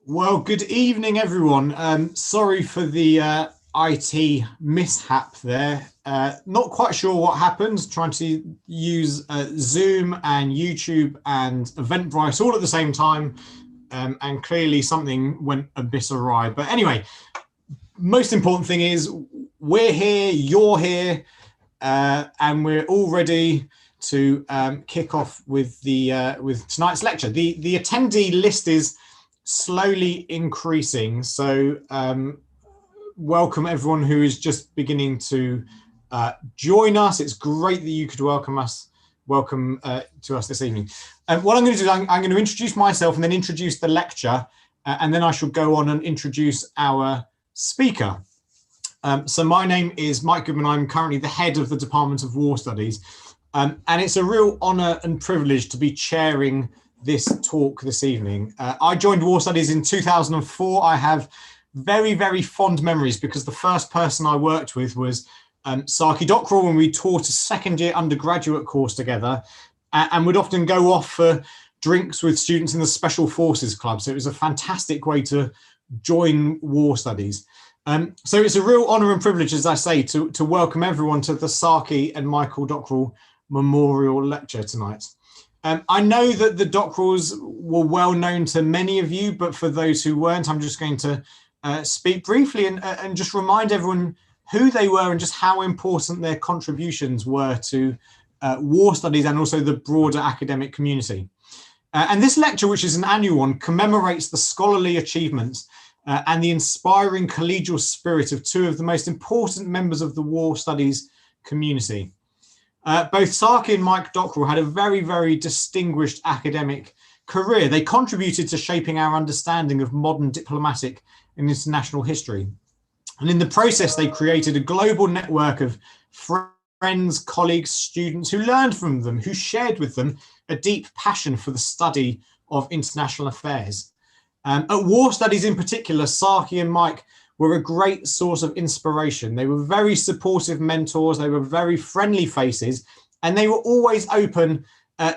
Well, good evening, everyone. Sorry for the IT mishap there. Not quite sure what happened, trying to use Zoom and YouTube and Eventbrite all at the same time. And clearly something went a bit awry. But anyway, most important thing is we're here, you're here, and we're all ready to kick off with with tonight's lecture. The attendee list is slowly increasing, so welcome everyone who is just beginning to join us. It's great that you could welcome to us this evening. What I'm going to do, I'm going to introduce myself and then introduce the lecture, and then I shall go on and introduce our speaker. So my name is Mike Goodman. I'm currently the head of the Department of War Studies, and it's a real honour and privilege to be chairing this talk this evening. I joined War Studies in 2004. I have very, very fond memories because the first person I worked with was Saki Dockrill when we taught a second year undergraduate course together, and would often go off for drinks with students in the Special Forces Club. So it was a fantastic way to join War Studies. So it's a real honour and privilege, as I say, to welcome everyone to the Saki and Michael Dockrill Memorial Lecture tonight. I know that the Dockrills were well known to many of you, but for those who weren't, I'm just going to speak briefly and just remind everyone who they were and just how important their contributions were to war studies and also the broader academic community. And this lecture, which is an annual one, commemorates the scholarly achievements and the inspiring collegial spirit of two of the most important members of the war studies community. Both Saki and Mike Dockrill had a very, very distinguished academic career. They contributed to shaping our understanding of modern diplomatic and international history. And in the process, they created a global network of friends, colleagues, students who learned from them, who shared with them a deep passion for the study of international affairs. At War Studies in particular, Saki and Mike were a great source of inspiration. They were very supportive mentors, they were very friendly faces, and they were always open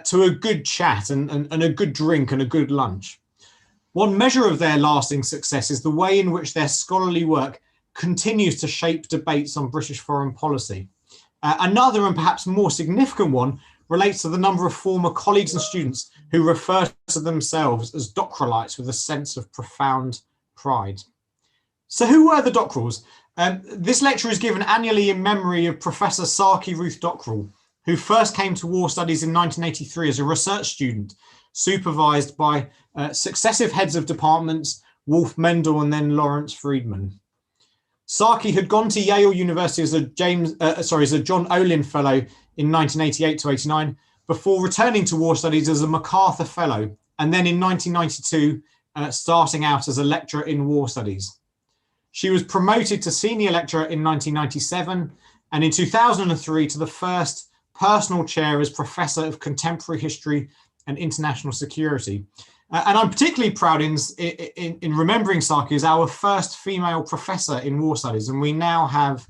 to a good chat and a good drink and a good lunch. One measure of their lasting success is the way in which their scholarly work continues to shape debates on British foreign policy. Another and perhaps more significant one relates to the number of former colleagues and students who refer to themselves as Dockrillites with a sense of profound pride. So who were the Dockrills? This lecture is given annually in memory of Professor Saki Ruth Dockrill, who first came to War Studies in 1983 as a research student, supervised by successive heads of departments, Wolf Mendel and then Lawrence Friedman. Saki had gone to Yale University as a John Olin Fellow in 1988 to 89, before returning to War Studies as a MacArthur Fellow, and then in 1992, starting out as a lecturer in War Studies. She was promoted to senior lecturer in 1997, and in 2003 to the first personal chair as Professor of Contemporary History and International Security. And I'm particularly proud in remembering Saki as our first female professor in War Studies, and we now have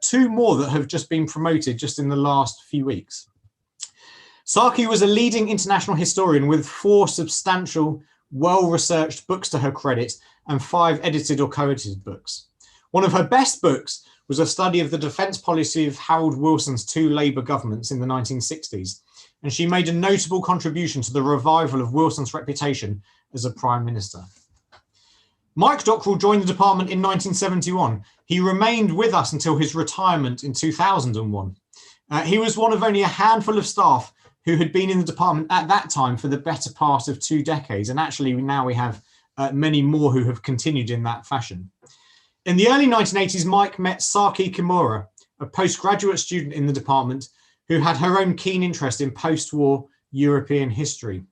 two more that have just been promoted just in the last few weeks. Saki was a leading international historian with 4 substantial, well-researched books to her credit and 5 edited or co-edited books. One of her best books was a study of the defence policy of Harold Wilson's 2 Labour governments in the 1960s, and she made a notable contribution to the revival of Wilson's reputation as a Prime Minister. Mike Dockrill joined the department in 1971. He remained with us until his retirement in 2001. He was one of only a handful of staff who had been in the department at that time for the better part of 2 decades, and actually now we have many more who have continued in that fashion. In the early 1980s, Mike met Saki Kimura, a postgraduate student in the department who had her own keen interest in post-war European history.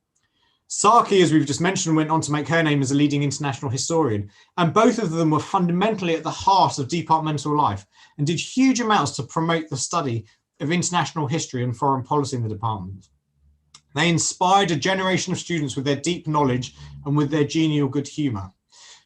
Saki, as we've just mentioned, went on to make her name as a leading international historian, and both of them were fundamentally at the heart of departmental life and did huge amounts to promote the study of international history and foreign policy in the department. They inspired a generation of students with their deep knowledge and with their genial good humour.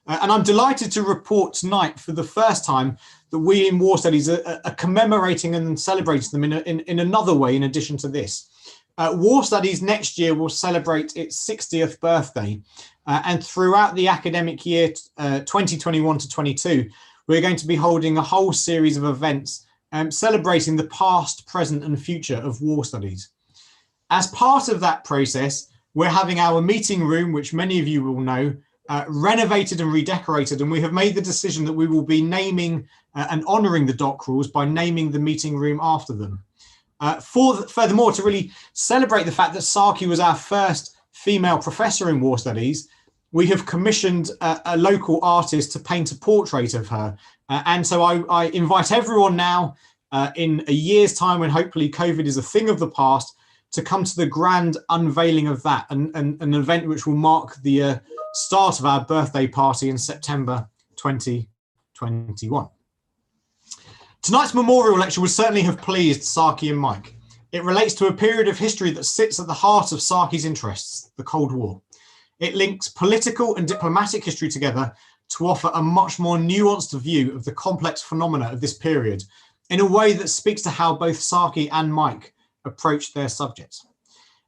And I'm delighted to report tonight for the first time that we in War Studies are commemorating and celebrating them in another way in addition to this. War Studies next year will celebrate its 60th birthday, And throughout the academic year 2021 to 22, we're going to be holding a whole series of events celebrating the past, present and future of war studies. As part of that process, we're having our meeting room, which many of you will know, renovated and redecorated, and we have made the decision that we will be naming and honouring the Dockrills by naming the meeting room after them. Furthermore, to really celebrate the fact that Saki was our first female professor in war studies, we have commissioned a local artist to paint a portrait of her. And so I invite everyone now in a year's time, when hopefully COVID is a thing of the past, to come to the grand unveiling of that, and an event which will mark the start of our birthday party in September 2021. Tonight's memorial lecture would certainly have pleased Saki and Mike. It relates to a period of history that sits at the heart of Saki's interests, the Cold War. It links political and diplomatic history together to offer a much more nuanced view of the complex phenomena of this period in a way that speaks to how both Saki and Mike approached their subjects.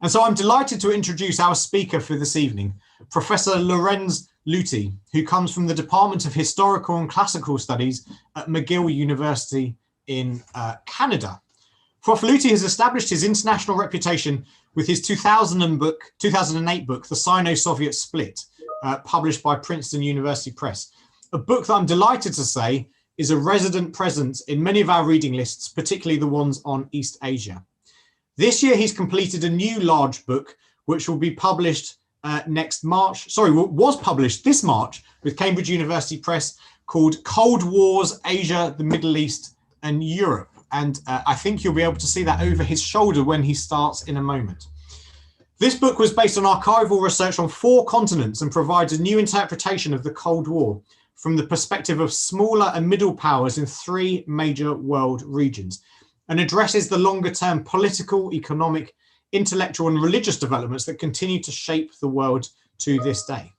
And so I'm delighted to introduce our speaker for this evening, Professor Lorenz Lüthi, who comes from the Department of Historical and Classical Studies at McGill University in Canada. Prof. Lüthi has established his international reputation with his 2008 book, The Sino-Soviet Split, published by Princeton University Press, a book that I'm delighted to say is a resident presence in many of our reading lists, particularly the ones on East Asia. This year, he's completed a new large book, which will be published was published this March with Cambridge University Press, called Cold Wars, Asia, the Middle East and Europe. And I think you'll be able to see that over his shoulder when he starts in a moment. This book was based on archival research on 4 continents and provides a new interpretation of the Cold War from the perspective of smaller and middle powers in 3 major world regions, and addresses the longer-term political, economic, intellectual and religious developments that continue to shape the world to this day.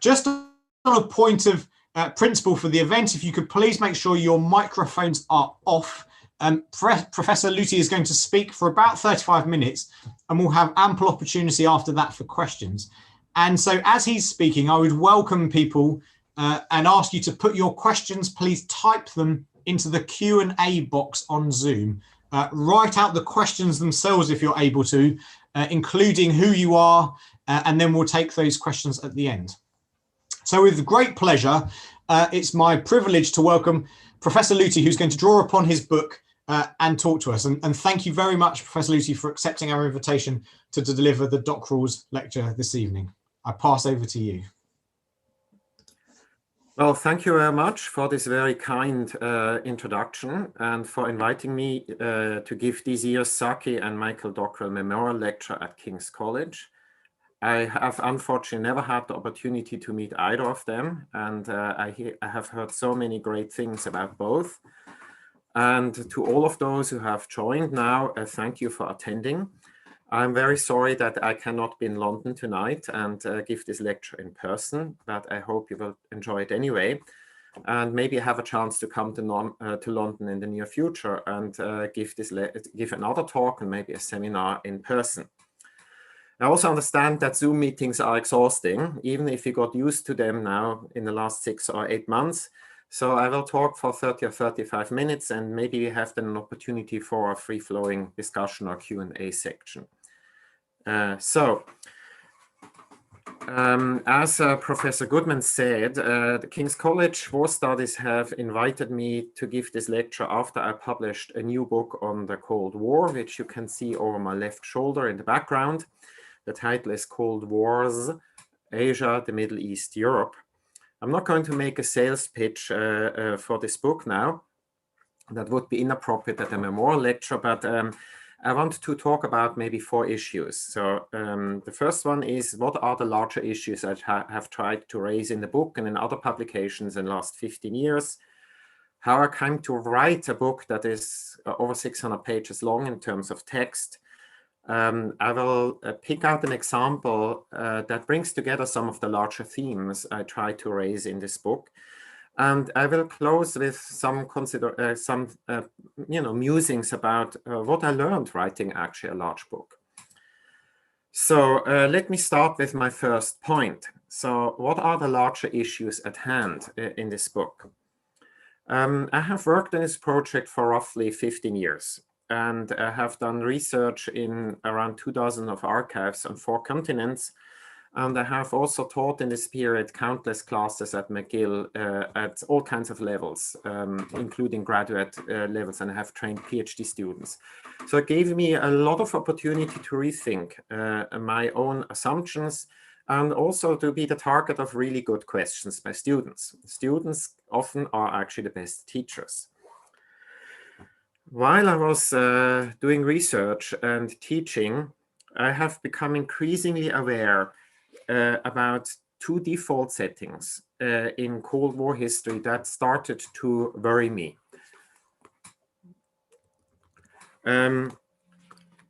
Just on a point of principle for the event, if you could please make sure your microphones are off. Professor Lutti is going to speak for about 35 minutes, and we'll have ample opportunity after that for questions. And so as he's speaking, I would welcome people and ask you to put your questions, please type them into the Q&A box on Zoom. Write out the questions themselves if you're able to, including who you are, and then we'll take those questions at the end. So with great pleasure, it's my privilege to welcome Professor Lüthi, who's going to draw upon his book and talk to us. And thank you very much, Professor Lüthi, for accepting our invitation to deliver the Dockrills lecture this evening. I pass over to you. Well, thank you very much for this very kind introduction and for inviting me to give this year's Saki and Michael Dockrill Memorial Lecture at King's College. I have unfortunately never had the opportunity to meet either of them, and I have heard so many great things about both. And to all of those who have joined now, thank you for attending. I'm very sorry that I cannot be in London tonight and give this lecture in person, but I hope you will enjoy it anyway. And maybe have a chance to come to London in the near future and give another talk and maybe a seminar in person. I also understand that Zoom meetings are exhausting, even if you got used to them now in the last 6 or 8 months. So I will talk for 30 or 35 minutes, and maybe we have then an opportunity for a free-flowing discussion or Q&A section. As Professor Goodman said, the King's College War Studies have invited me to give this lecture after I published a new book on the Cold War, which you can see over my left shoulder in the background. The title is Cold Wars, Asia, the Middle East, Europe. I'm not going to make a sales pitch for this book now. That would be inappropriate at a memorial lecture, but I want to talk about maybe 4 issues. So the first one is, what are the larger issues I have tried to raise in the book and in other publications in the last 15 years? How I came to write a book that is over 600 pages long in terms of text. I will pick out an example that brings together some of the larger themes I try to raise in this book. And I will close with some musings about what I learned writing actually a large book. So let me start with my first point. So what are the larger issues at hand in this book? I have worked on this project for roughly 15 years and have done research in around 2,000 of archives on 4 continents. And I have also taught in this period countless classes at McGill at all kinds of levels, including graduate levels, and I have trained PhD students. So it gave me a lot of opportunity to rethink my own assumptions and also to be the target of really good questions by students. Students often are actually the best teachers. While I was doing research and teaching, I have become increasingly aware about 2 default settings in Cold War history that started to worry me.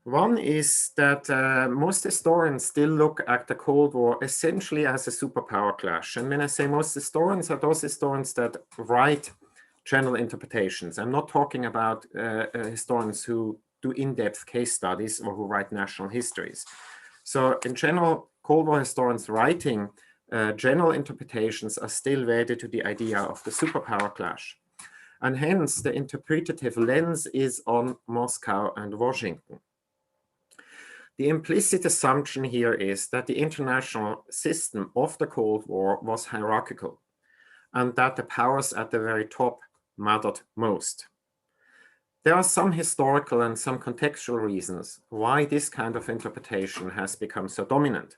One is that most historians still look at the Cold War essentially as a superpower clash. And when I say most historians, are those historians that write general interpretations. I'm not talking about historians who do in-depth case studies or who write national histories. So in general, Cold War historians writing general interpretations are still wedded to the idea of the superpower clash. And hence the interpretative lens is on Moscow and Washington. The implicit assumption here is that the international system of the Cold War was hierarchical and that the powers at the very top mattered most. There are some historical and some contextual reasons why this kind of interpretation has become so dominant,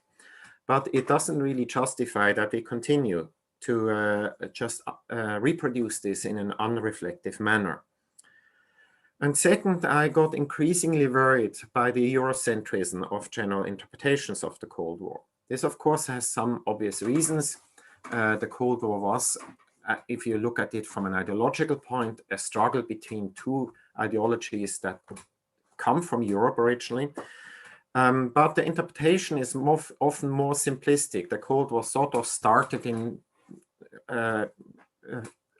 but it doesn't really justify that we continue to just reproduce this in an unreflective manner. And second, I got increasingly worried by the Eurocentrism of general interpretations of the Cold War. This, of course, has some obvious reasons. The Cold War was, if you look at it from an ideological point, a struggle between 2 ideologies that come from Europe originally. But the interpretation is often more simplistic. The Cold War sort of started in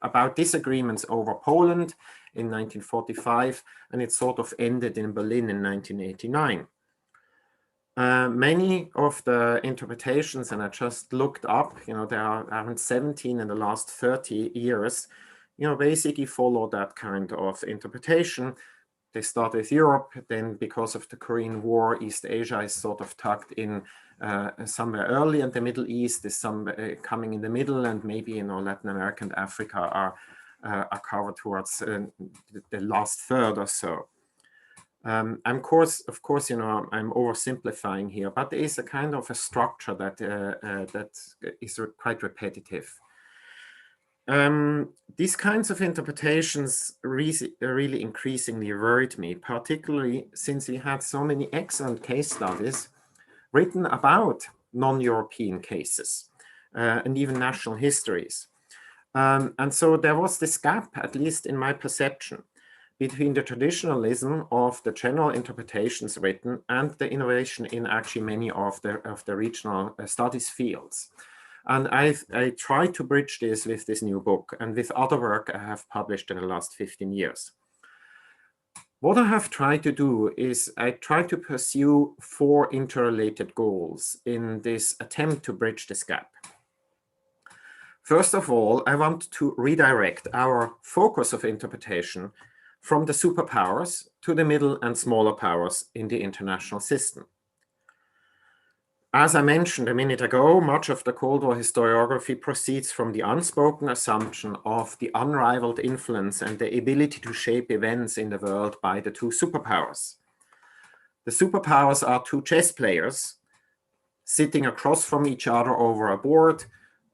about disagreements over Poland in 1945, and it sort of ended in Berlin in 1989. Many of the interpretations, and I just looked up, there are around 17 in the last 30 years, basically follow that kind of interpretation. They start with Europe, then because of the Korean War, East Asia is sort of tucked in somewhere early, and the Middle East is coming in the middle, and maybe Latin America and Africa are covered towards the last third or so. Of course, I'm oversimplifying here, but there is a kind of a structure that is quite repetitive. These kinds of interpretations really increasingly worried me, particularly since we had so many excellent case studies written about non-European cases and even national histories. And so there was this gap, at least in my perception, between the traditionalism of the general interpretations written and the innovation in actually many of the regional studies fields. And I tried to bridge this with this new book and with other work I have published in the last 15 years. What I have tried to do is I try to pursue 4 interrelated goals in this attempt to bridge this gap. First of all, I want to redirect our focus of interpretation from the superpowers to the middle and smaller powers in the international system. As I mentioned a minute ago, much of the Cold War historiography proceeds from the unspoken assumption of the unrivaled influence and the ability to shape events in the world by the 2 superpowers. The superpowers are 2 chess players sitting across from each other over a board,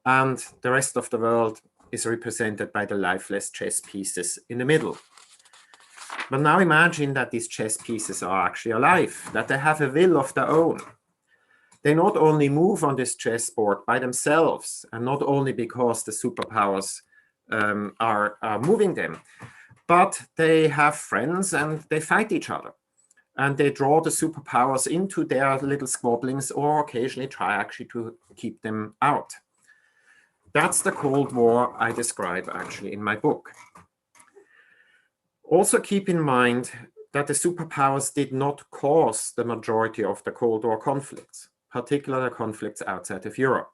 and the rest of the world is represented by the lifeless chess pieces in the middle. But now imagine that these chess pieces are actually alive, that they have a will of their own. They not only move on this chessboard by themselves, and not only because the superpowers are moving them, but they have friends and they fight each other. And they draw the superpowers into their little squabblings or occasionally try actually to keep them out. That's the Cold War I describe actually in my book. Also keep in mind that the superpowers did not cause the majority of the Cold War conflicts, particularly conflicts outside of Europe.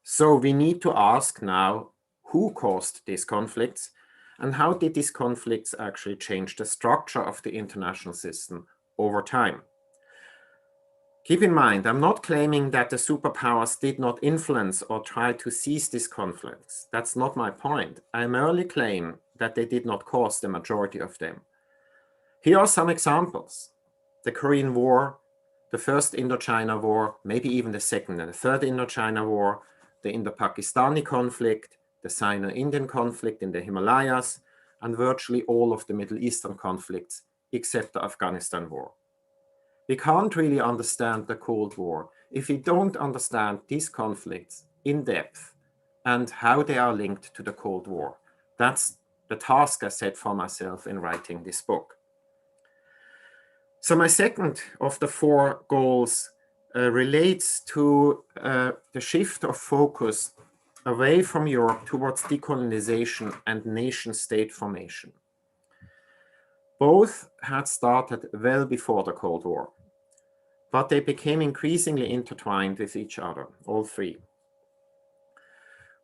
So we need to ask now, who caused these conflicts and how did these conflicts actually change the structure of the international system over time? Keep in mind, I'm not claiming that the superpowers did not influence or try to seize these conflicts. That's not my point. I merely claim that they did not cause the majority of them. Here are some examples. The Korean War, the First Indochina War, maybe even the Second and the Third Indochina War, the Indo-Pakistani conflict, the Sino-Indian conflict in the Himalayas, and virtually all of the Middle Eastern conflicts, except the Afghanistan War. We can't really understand the Cold War if we don't understand these conflicts in depth and how they are linked to the Cold War. That's the task I set for myself in writing this book. So my second of the four goals relates to the shift of focus away from Europe towards decolonization and nation-state formation. Both had started well before the Cold War, but they became increasingly intertwined with each other, all three.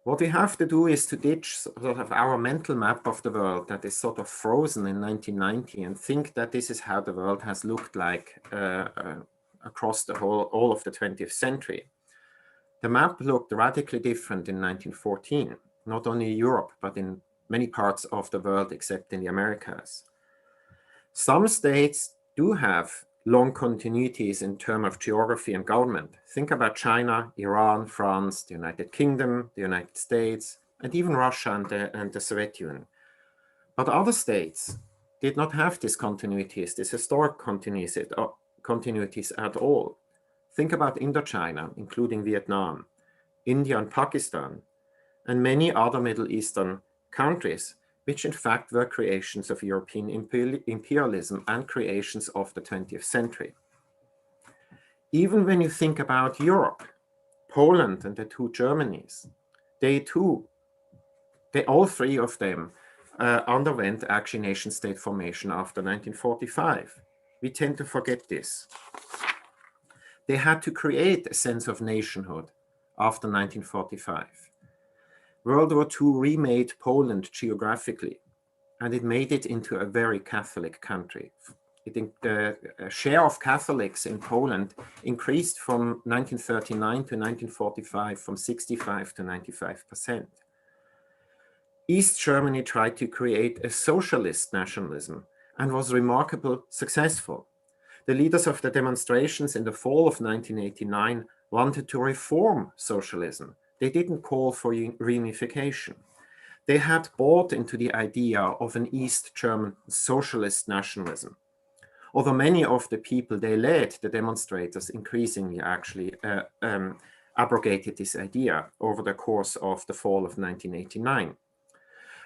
What we have to do is to ditch sort of our mental map of the world that is sort of frozen in 1990 and think that this is how the world has looked like across all of the 20th century. The map looked radically different in 1914, not only in Europe, but in many parts of the world except in the Americas. Some states do have long continuities in terms of geography and government. Think about China, Iran, France, the United Kingdom, the United States, and even Russia and the Soviet Union. But other states did not have these continuities, these historic continuities at all. Think about Indochina, including Vietnam, India and Pakistan, and many other Middle Eastern countries, which in fact were creations of European imperialism and creations of the 20th century. Even when you think about Europe, Poland and the two Germanys, all three of them underwent actually nation-state formation after 1945. We tend to forget this. They had to create a sense of nationhood after 1945. World War II remade Poland geographically, and it made it into a very Catholic country. The share of Catholics in Poland increased from 1939 to 1945 from 65 to 95%. East Germany tried to create a socialist nationalism and was remarkably successful. The leaders of the demonstrations in the fall of 1989 wanted to reform socialism. They didn't call for reunification. They had bought into the idea of an East German socialist nationalism. Although many of the people they led, the demonstrators, increasingly actually abrogated this idea over the course of the fall of 1989.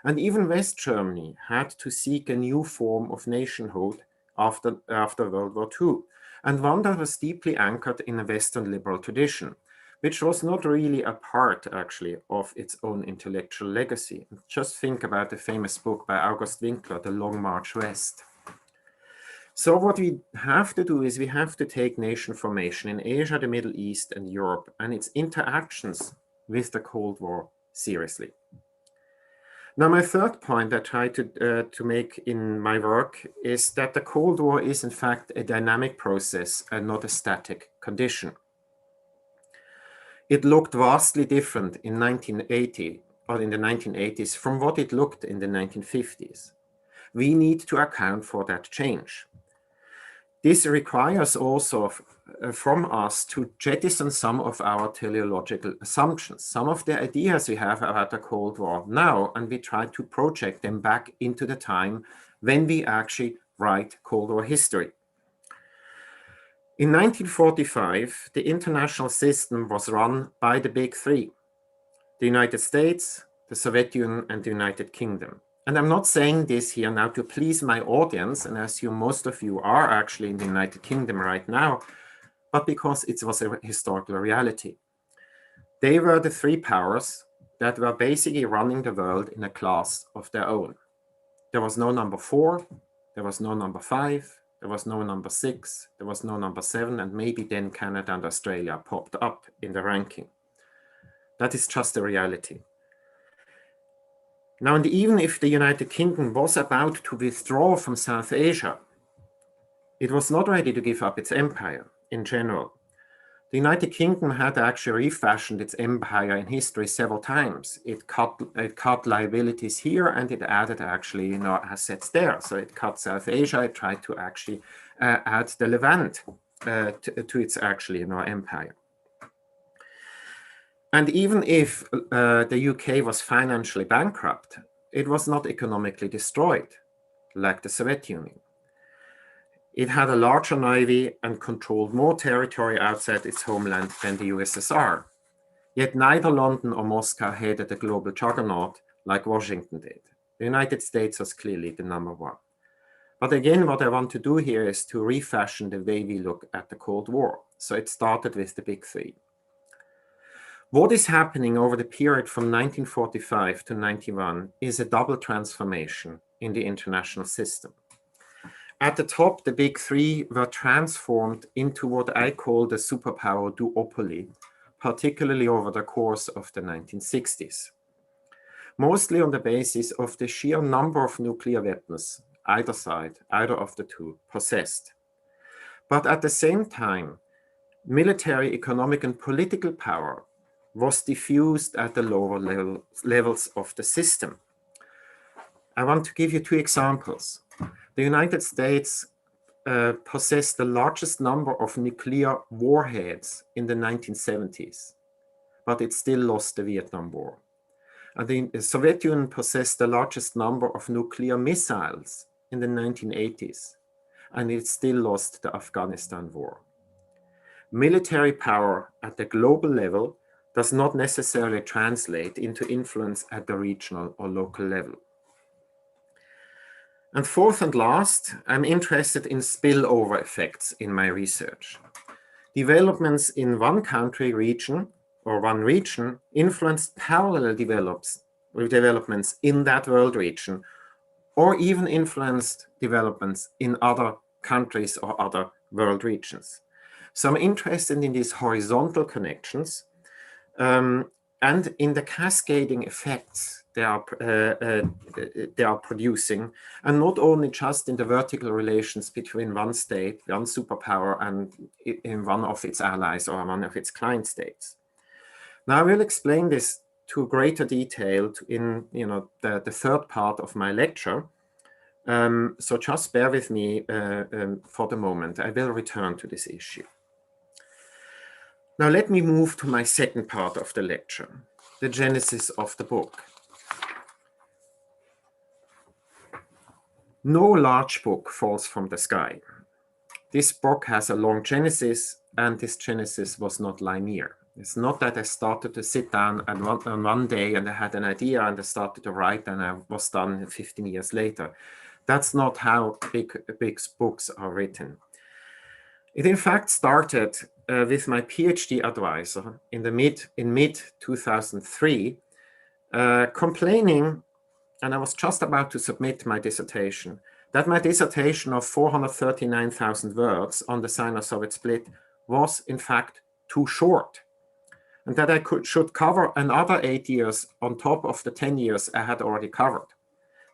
And even West Germany had to seek a new form of nationhood after World War II, and one that was deeply anchored in a Western liberal tradition, which was not really a part, actually, of its own intellectual legacy. Just think about the famous book by August Winkler, The Long March West. So what we have to do is we have to take nation formation in Asia, the Middle East, and Europe, and its interactions with the Cold War seriously. Now, my third point I try to make in my work is that the Cold War is, in fact, a dynamic process and not a static condition. It looked vastly different in 1980 or in the 1980s from what it looked in the 1950s. We need to account for that change. This requires also from us to jettison some of our teleological assumptions, some of the ideas we have about the Cold War now, and we try to project them back into the time when we actually write Cold War history. In 1945, the international system was run by the big three: the United States, the Soviet Union, and the United Kingdom. And I'm not saying this here now to please my audience, and I assume most of you are actually in the United Kingdom right now, but because it was a historical reality. They were the three powers that were basically running the world in a class of their own. There was no number four, There was no number 5, there was no number 6, there was no number 7, and maybe then Canada and Australia popped up in the ranking. That is just the reality. Now, and even if the United Kingdom was about to withdraw from South Asia, it was not ready to give up its empire in general. The United Kingdom had actually refashioned its empire in history several times. It cut liabilities here, and it added actually assets there. So it cut South Asia. It tried to actually add the Levant to its actually empire. And even if the UK was financially bankrupt, it was not economically destroyed like the Soviet Union. It had a larger navy and controlled more territory outside its homeland than the USSR. Yet neither London or Moscow headed a global juggernaut like Washington did. The United States was clearly the number 1. But again, what I want to do here is to refashion the way we look at the Cold War. So it started with the big 3. What is happening over the period from 1945 to 91 is a double transformation in the international system. At the top, the big 3 were transformed into what I call the superpower duopoly, particularly over the course of the 1960s. Mostly on the basis of the sheer number of nuclear weapons either side, either of the 2, possessed. But at the same time, military, economic, and political power was diffused at the lower levels of the system. I want to give you 2 examples. The United States possessed the largest number of nuclear warheads in the 1970s, but it still lost the Vietnam War. And the Soviet Union possessed the largest number of nuclear missiles in the 1980s, and it still lost the Afghanistan War. Military power at the global level does not necessarily translate into influence at the regional or local level. And fourth and last, I'm interested in spillover effects in my research. Developments in one country, region, or one region influenced parallel developments in that world region, or even influenced developments in other countries or other world regions. So I'm interested in these horizontal connections and in the cascading effects they are producing, and not only just in the vertical relations between one state, one superpower, and in one of its allies or one of its client states. Now I will explain this to greater detail in the third part of my lecture. So just bear with me for the moment. I will return to this issue. Now let me move to my second part of the lecture, the genesis of the book. No large book falls from the sky. This book has a long genesis, and this genesis was not linear. It's not that I started to sit down on one day and I had an idea and I started to write and I was done 15 years later. That's not how big books are written. It in fact started with my PhD advisor in mid 2003, complaining, and I was just about to submit my dissertation, that my dissertation of 439,000 words on the Sino-Soviet split was in fact too short, and that I should cover another 8 years on top of the 10 years I had already covered.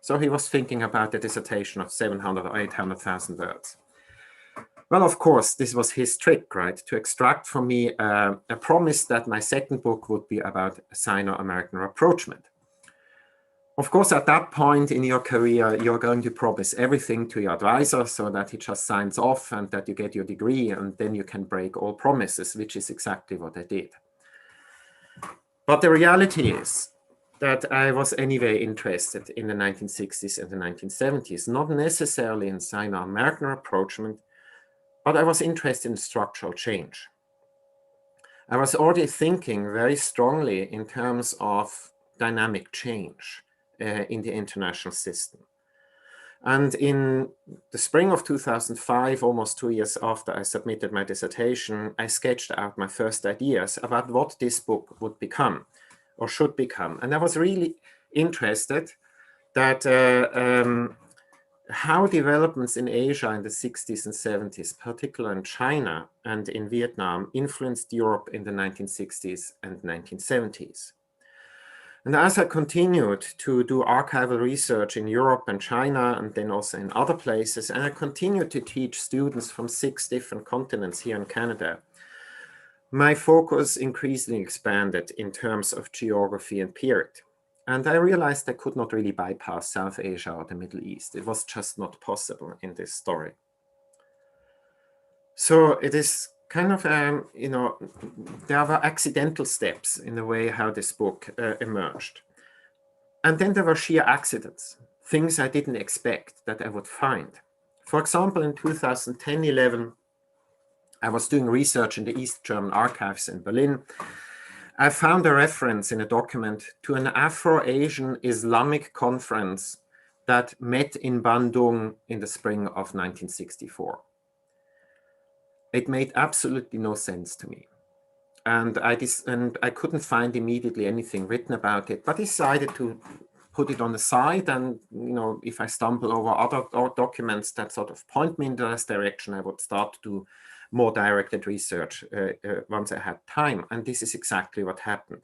So he was thinking about a dissertation of 700 or 800,000 words. Well, of course, this was his trick, right? To extract from me a promise that my second book would be about Sino-American rapprochement. Of course, at that point in your career, you're going to promise everything to your advisor so that he just signs off and that you get your degree, and then you can break all promises, which is exactly what I did. But the reality is that I was anyway interested in the 1960s and the 1970s, not necessarily in Sino-American rapprochement, but I was interested in structural change. I was already thinking very strongly in terms of dynamic change in the international system. And in the spring of 2005, almost 2 years after I submitted my dissertation, I sketched out my first ideas about what this book would become or should become. And I was really interested that how developments in Asia in the 60s and 70s, particularly in China and in Vietnam, influenced Europe in the 1960s and 1970s. And as I continued to do archival research in Europe and China, and then also in other places, and I continued to teach students from 6 different continents here in Canada, my focus increasingly expanded in terms of geography and period. And I realized I could not really bypass South Asia or the Middle East. It was just not possible in this story. So it is kind of, you know, there were accidental steps in the way how this book emerged. And then there were sheer accidents, things I didn't expect that I would find. For example, in 2010-11, I was doing research in the East German archives in Berlin. I found a reference in a document to an Afro-Asian Islamic conference that met in Bandung in the spring of 1964. It made absolutely no sense to me. And I couldn't find immediately anything written about it, but decided to put it on the side. And, you know, if I stumble over other documents that sort of point me in this direction, I would start to do more directed research once I had time. And this is exactly what happened.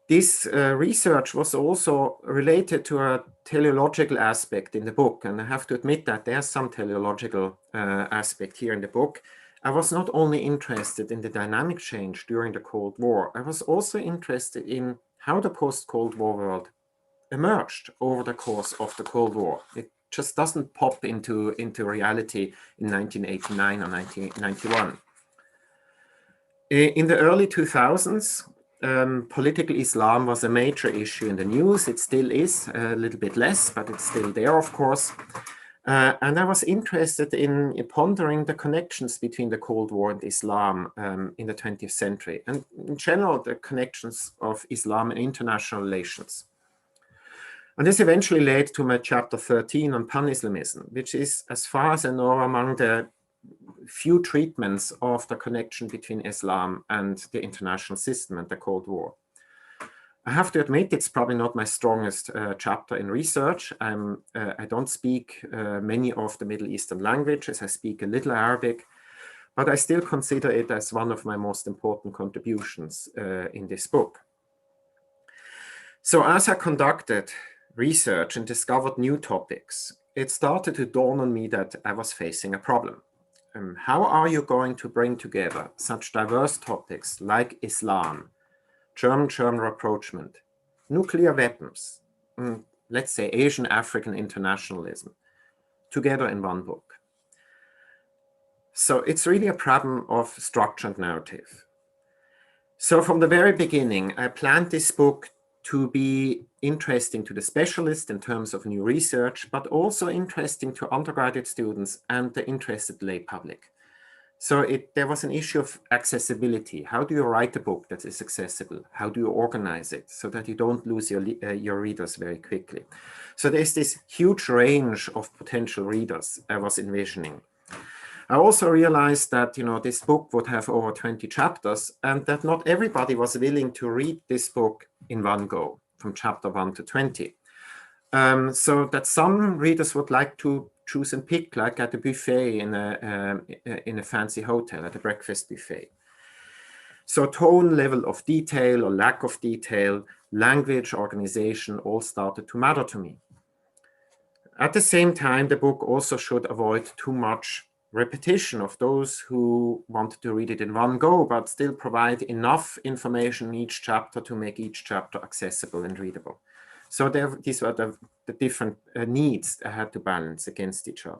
This research was also related to a teleological aspect in the book. And I have to admit that there's some teleological aspect here in the book. I was not only interested in the dynamic change during the Cold War, I was also interested in how the post-Cold War world emerged over the course of the Cold War. It just doesn't pop into reality in 1989 or 1991. In the early 2000s, political Islam was a major issue in the news. It still is, a little bit less, but it's still there, of course. And I was interested in pondering the connections between the Cold War and Islam in the 20th century, and in general, the connections of Islam and international relations. And this eventually led to my chapter 13 on pan-Islamism, which is, as far as I know, among the few treatments of the connection between Islam and the international system and the Cold War. I have to admit, it's probably not my strongest chapter in research. I don't speak many of the Middle Eastern languages. I speak a little Arabic, but I still consider it as one of my most important contributions in this book. So as I conducted research and discovered new topics, it started to dawn on me that I was facing a problem. How are you going to bring together such diverse topics like Islam, German rapprochement, nuclear weapons, let's say Asian African internationalism, together in one book? So it's really a problem of structure and narrative. So from the very beginning, I planned this book to be interesting to the specialists in terms of new research, but also interesting to undergraduate students and the interested lay public. So there was an issue of accessibility. How do you write a book that is accessible? How do you organize it so that you don't lose your readers very quickly? So there's this huge range of potential readers I was envisioning. I also realized that, you know, this book would have over 20 chapters and that not everybody was willing to read this book in one go, from chapter 1 to 20. So that some readers would like to choose and pick, like at a buffet in a fancy hotel, at a breakfast buffet. So tone, level of detail or lack of detail, language, organization, all started to matter to me. At the same time, the book also should avoid too much repetition of those who wanted to read it in one go, but still provide enough information in each chapter to make each chapter accessible and readable. So these were the different needs I had to balance against each other.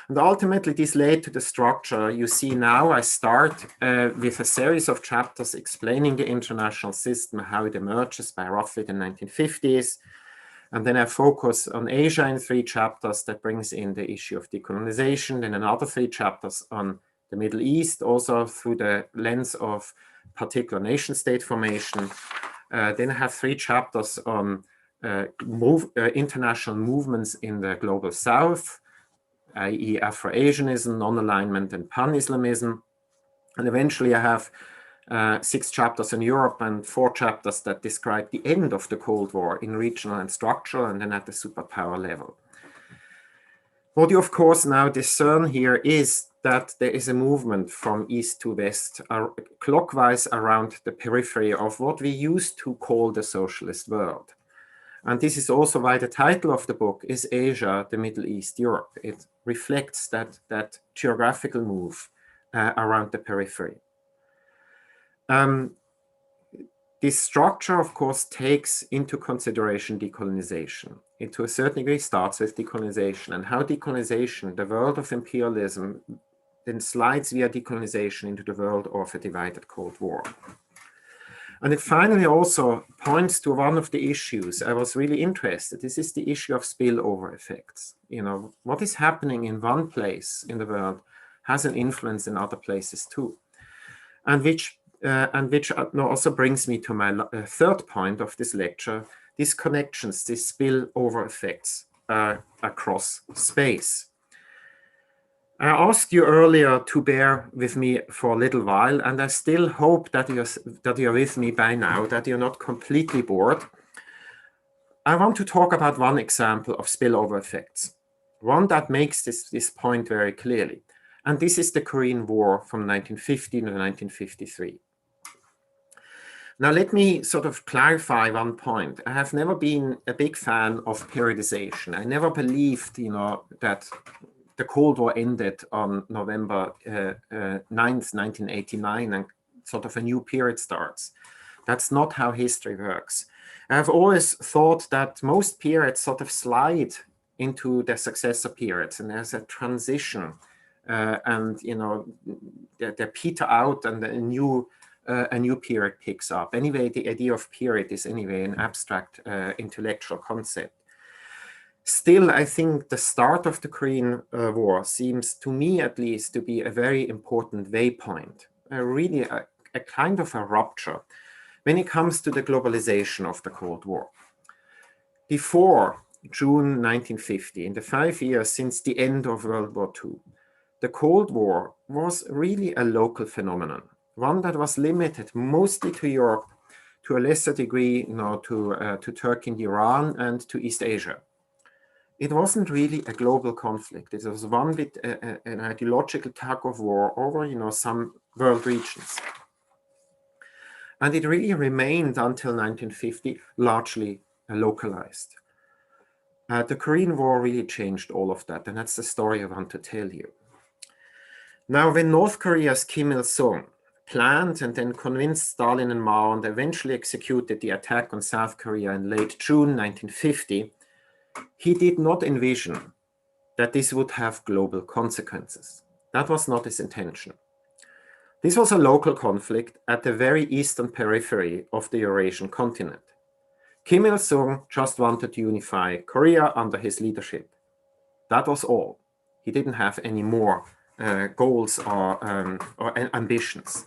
And ultimately, this led to the structure you see now. I start with a series of chapters explaining the international system, how it emerges by roughly the 1950s. And then I focus on Asia in 3 chapters that brings in the issue of decolonization, then another 3 chapters on the Middle East, also through the lens of particular nation state formation. Then I have 3 chapters on international movements in the global South, i.e. Afro-Asianism, non-alignment, and pan-Islamism. And eventually I have 6 chapters on Europe and 4 chapters that describe the end of the Cold War in regional and structural, and then at the superpower level. What you, of course, now discern here is that there is a movement from east to west, clockwise around the periphery of what we used to call the socialist world. And this is also why the title of the book is Asia, the Middle East, Europe. It reflects that geographical move around the periphery. This structure, of course, takes into consideration decolonization. It, to a certain degree, starts with decolonization, and how decolonization, the world of imperialism, then slides via decolonization into the world of a divided Cold War. And it finally also points to one of the issues I was really interested. This is the issue of spillover effects. You know, what is happening in one place in the world has an influence in other places too, and which also brings me to my third point of this lecture: these connections, these spillover effects across space. I asked you earlier to bear with me for a little while, and I still hope that you're with me by now, that you're not completely bored. I want to talk about one example of spillover effects, one that makes this point very clearly. And this is the Korean War from 1915 to 1953. Now, let me sort of clarify one point. I have never been a big fan of periodization. I never believed, that the Cold War ended on November 9th, 1989, and sort of a new period starts. That's not how history works. I've always thought that most periods sort of slide into their successor periods, and there's a transition, and they peter out, and a new period picks up. Anyway, the idea of period is anyway an abstract intellectual concept. Still, I think the start of the Korean War seems, to me at least, to be a very important waypoint, really a kind of a rupture when it comes to the globalization of the Cold War. Before June 1950, in the 5 years since the end of World War II, the Cold War was really a local phenomenon, one that was limited mostly to Europe, to a lesser degree to Turkey and Iran, and to East Asia. It wasn't really a global conflict. It was one with an ideological tug of war over some world regions. And it really remained until 1950 largely localized. The Korean War really changed all of that, and that's the story I want to tell you. Now, when North Korea's Kim Il-sung planned and then convinced Stalin and Mao and eventually executed the attack on South Korea in late June 1950, he did not envision that this would have global consequences. That was not his intention. This was a local conflict at the very eastern periphery of the Eurasian continent. Kim Il-sung just wanted to unify Korea under his leadership. That was all. He didn't have any more goals or ambitions.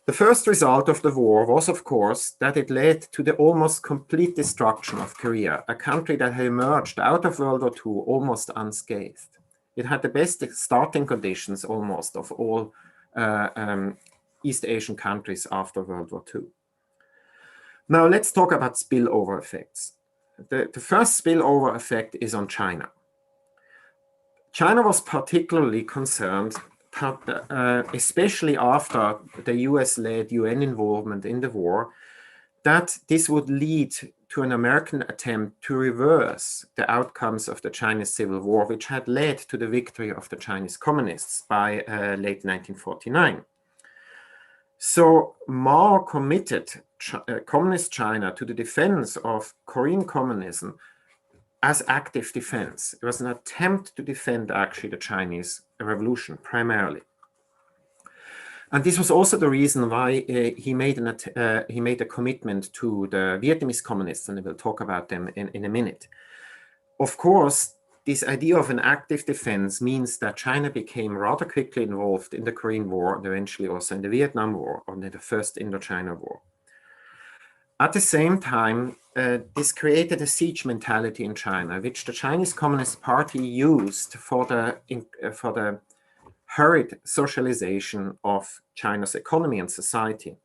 The first result of the war was, of course, that it led to the almost complete destruction of Korea, a country that had emerged out of World War II almost unscathed. It had the best starting conditions almost of all East Asian countries after World War II. Now let's talk about spillover effects. The first spillover effect is on China. China was particularly concerned, especially after the US-led UN involvement in the war, that this would lead to an American attempt to reverse the outcomes of the Chinese Civil War, which had led to the victory of the Chinese communists by late 1949. So Mao committed communist China to the defense of Korean communism as active defense. It was an attempt to defend actually the Chinese revolution primarily. And this was also the reason why he made a commitment to the Vietnamese communists, and I will talk about them in a minute. Of course, this idea of an active defense means that China became rather quickly involved in the Korean War and eventually also in the Vietnam War, or in the first Indochina War. At the same time, this created a siege mentality in China, which the Chinese Communist Party used for the hurried socialization of China's economy and society,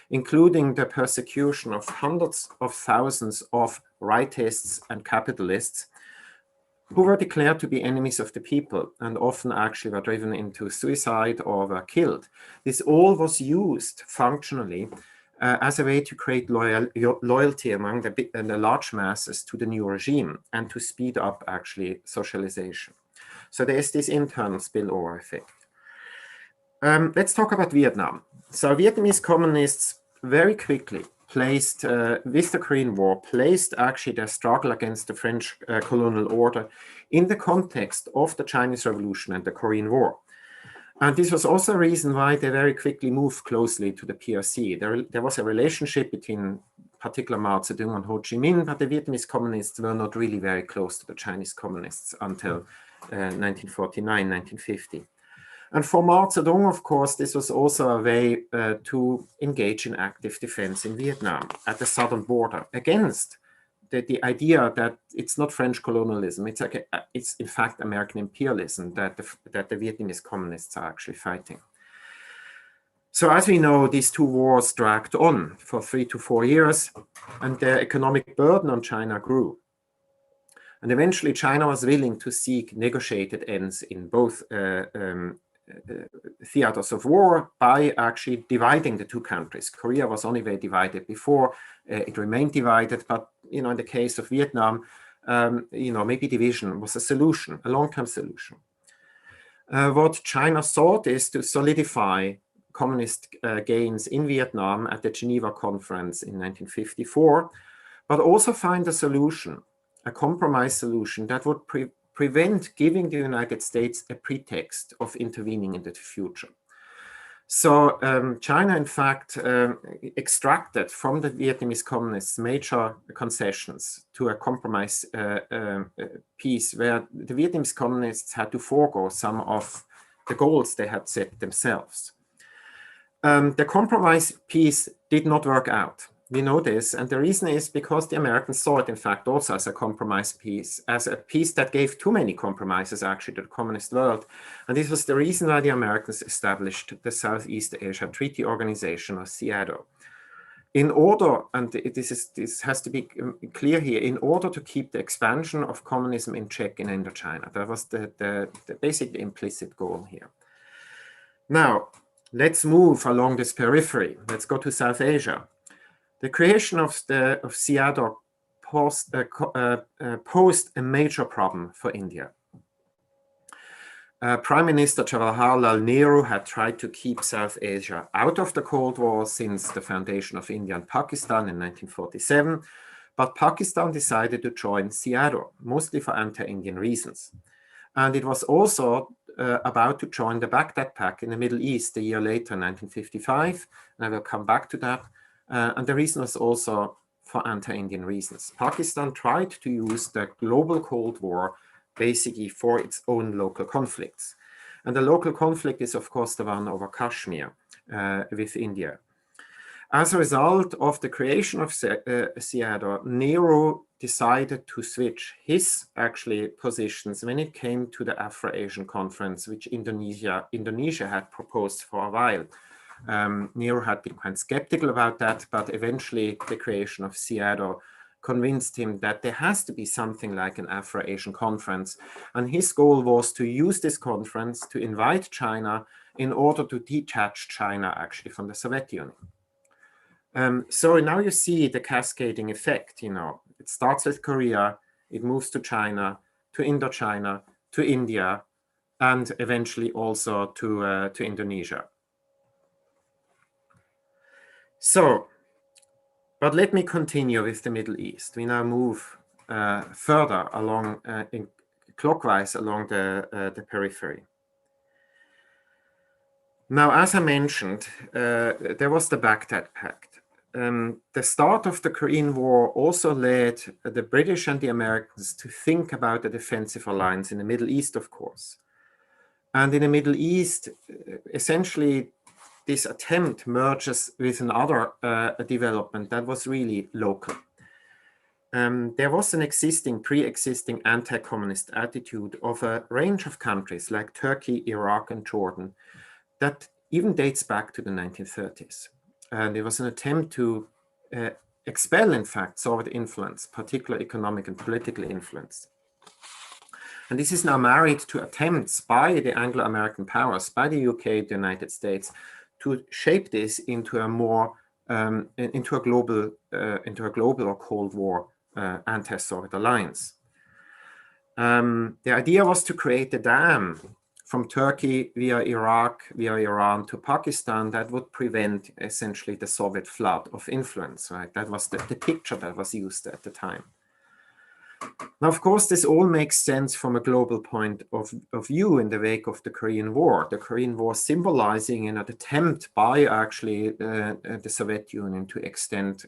including the persecution of hundreds of thousands of rightists and capitalists who were declared to be enemies of the people and often actually were driven into suicide or were killed. This all was used functionally as a way to create loyalty among the large masses to the new regime and to speed up actually socialization. So there's this internal spillover effect. Let's talk about Vietnam. So Vietnamese communists very quickly placed, with the Korean War, placed actually their struggle against the French colonial order in the context of the Chinese Revolution and the Korean War. And this was also a reason why they very quickly moved closely to the PRC. There was a relationship between particular Mao Zedong and Ho Chi Minh, but the Vietnamese communists were not really very close to the Chinese communists until 1949, 1950. And for Mao Zedong, of course, this was also a way to engage in active defense in Vietnam at the southern border against the idea that it's not French colonialism, it's in fact American imperialism that the Vietnamese communists are actually fighting. So as we know, these two wars dragged on for 3 to 4 years, and the economic burden on China grew. And eventually China was willing to seek negotiated ends in both theaters of war by actually dividing the two countries. Korea was only very divided before, it remained divided, but in the case of Vietnam, maybe division was a solution, a long-term solution. What China sought is to solidify communist gains in Vietnam at the Geneva Conference in 1954, but also find a solution, a compromise solution that would prevent giving the United States a pretext of intervening into the future. So China, in fact, extracted from the Vietnamese communists major concessions to a compromise peace where the Vietnamese communists had to forego some of the goals they had set themselves. The compromise peace did not work out. We know this, and the reason is because the Americans saw it, in fact, also as a compromise peace, as a peace that gave too many compromises, actually, to the communist world. And this was the reason why the Americans established the Southeast Asia Treaty Organization, or SEATO. In order, and this has to be clear here, in order to keep the expansion of communism in check in Indochina. That was the basic implicit goal here. Now, let's move along this periphery. Let's go to South Asia. The creation of SEATO posed a major problem for India. Prime Minister Jawaharlal Nehru had tried to keep South Asia out of the Cold War since the foundation of India and Pakistan in 1947, but Pakistan decided to join SEATO, mostly for anti-Indian reasons. And it was also about to join the Baghdad Pact in the Middle East a year later, 1955, and I will come back to that. And the reason was also for anti-Indian reasons. Pakistan tried to use the global Cold War basically for its own local conflicts. And the local conflict is, of course, the one over Kashmir with India. As a result of the creation of SEATO, Nehru decided to switch his positions when it came to the Afro-Asian Conference, which Indonesia had proposed for a while. Nehru had been quite skeptical about that, but eventually the creation of SEATO convinced him that there has to be something like an Afro-Asian Conference. And his goal was to use this conference to invite China in order to detach China actually from the Soviet Union. So now you see the cascading effect, it starts with Korea, it moves to China, to Indochina, to India, and eventually also to Indonesia. So, but let me continue with the Middle East. We now move further along, clockwise along the periphery. Now, as I mentioned, there was the Baghdad Pact. The start of the Korean War also led the British and the Americans to think about a defensive alliance in the Middle East, of course. And in the Middle East, essentially, this attempt merges with another development that was really local. there was an pre-existing anti-communist attitude of a range of countries like Turkey, Iraq, and Jordan that even dates back to the 1930s. And it was an attempt to expel, in fact, Soviet influence, particular economic and political influence. And this is now married to attempts by the Anglo-American powers, by the UK, the United States, to shape this into a more into a global or Cold War anti-Soviet alliance. The idea was to create a dam from Turkey via Iraq, via Iran to Pakistan that would prevent essentially the Soviet flood of influence, right? That was the picture that was used at the time. Now, of course, this all makes sense from a global point of view in the wake of the Korean War. The Korean War symbolizing an attempt by actually the Soviet Union to extend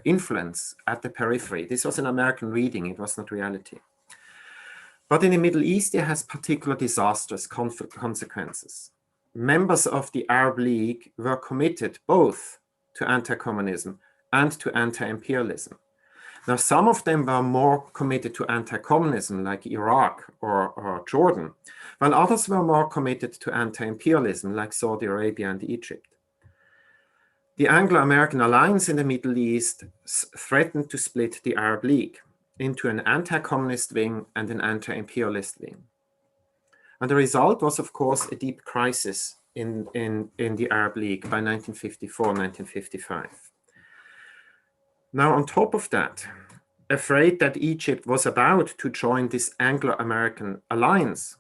influence at the periphery. This was an American reading, it was not reality. But in the Middle East, it has particular disastrous consequences. Members of the Arab League were committed both to anti-communism and to anti-imperialism. Now, some of them were more committed to anti-communism, like Iraq or Jordan, while others were more committed to anti-imperialism, like Saudi Arabia and Egypt. The Anglo-American alliance in the Middle East threatened to split the Arab League into an anti-communist wing and an anti-imperialist wing. And the result was, of course, a deep crisis in the Arab League by 1954, 1955. Now, on top of that, afraid that Egypt was about to join this Anglo-American alliance,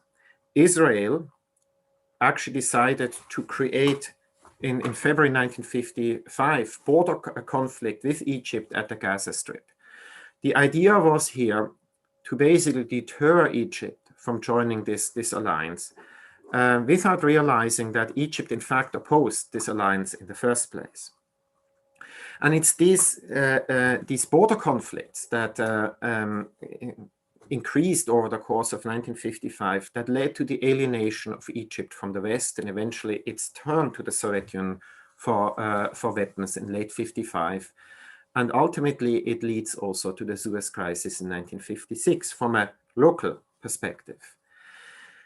Israel actually decided to create, in February 1955, border conflict with Egypt at the Gaza Strip. The idea was here to basically deter Egypt from joining this alliance without realizing that Egypt, in fact, opposed this alliance in the first place. And it's these border conflicts that increased over the course of 1955 that led to the alienation of Egypt from the West and eventually its turn to the Soviet Union for weapons in late 55. And ultimately, it leads also to the Suez Crisis in 1956 from a local perspective.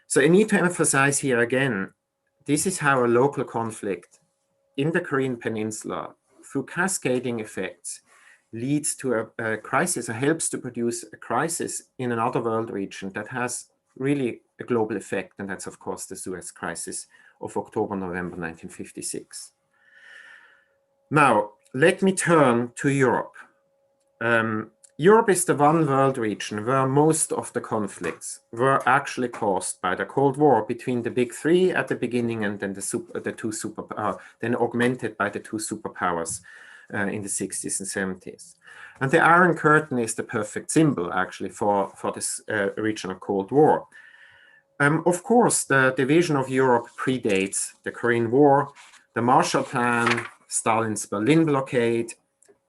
So I need to emphasize here again, this is how a local conflict in the Korean Peninsula, through cascading effects, leads to a crisis, or helps to produce a crisis in another world region that has really a global effect. And that's, of course, the Suez Crisis of October-November 1956. Now, let me turn to Europe. Europe is the one world region where most of the conflicts were actually caused by the Cold War between the big three at the beginning and then then augmented by the two superpowers in the 60s and 70s. And the Iron Curtain is the perfect symbol actually for this regional Cold War. Of course, the division of Europe predates the Korean War, the Marshall Plan, Stalin's Berlin blockade,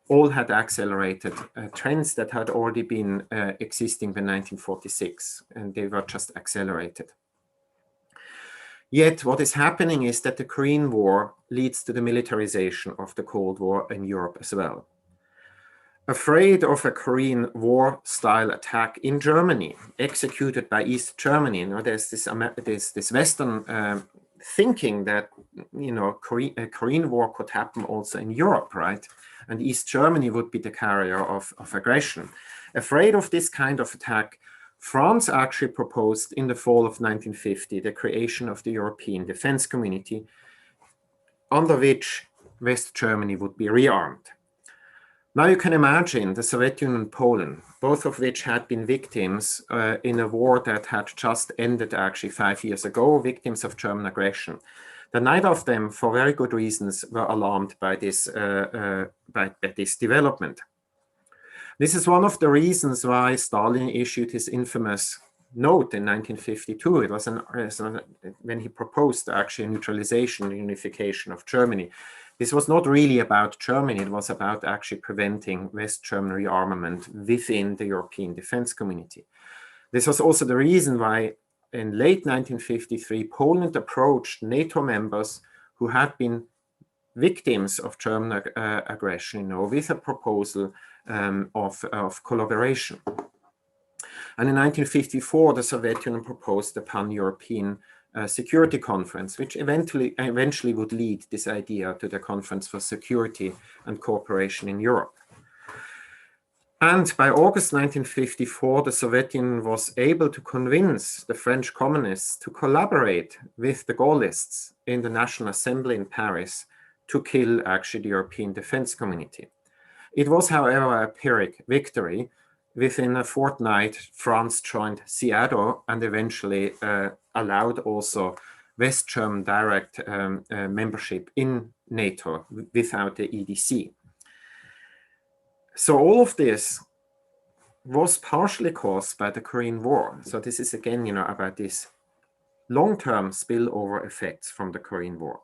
all had accelerated trends that had already been existing by 1946, and they were just accelerated. Yet what is happening is that the Korean War leads to the militarization of the Cold War in Europe as well. Afraid of a Korean War-style attack in Germany, executed by East Germany, you know, there's this Western thinking that, you know, a Korean War could happen also in Europe, right? And East Germany would be the carrier of aggression. Afraid of this kind of attack, France actually proposed in the fall of 1950 the creation of the European Defense Community, under which West Germany would be rearmed. Now you can imagine the Soviet Union and Poland, both of which had been victims in a war that had just ended actually 5 years ago, victims of German aggression. That neither of them, for very good reasons, were alarmed by this development. This is one of the reasons why Stalin issued his infamous note in 1952. It was when he proposed actually neutralization, unification of Germany. This was not really about Germany, it was about actually preventing West German rearmament within the European Defense Community. This was also the reason why in late 1953, Poland approached NATO members who had been victims of German aggression, you know, with a proposal of collaboration. And in 1954, the Soviet Union proposed the pan-European Security Conference, which eventually would lead this idea to the Conference for Security and Cooperation in Europe. And by August 1954, the Soviet Union was able to convince the French communists to collaborate with the Gaullists in the National Assembly in Paris to kill actually the European defense community. It was, however, a Pyrrhic victory. Within a fortnight, France joined CIADO and eventually allowed also West German direct membership in NATO without the EDC. So all of this was partially caused by the Korean War. So this is again, about these long-term spillover effects from the Korean War.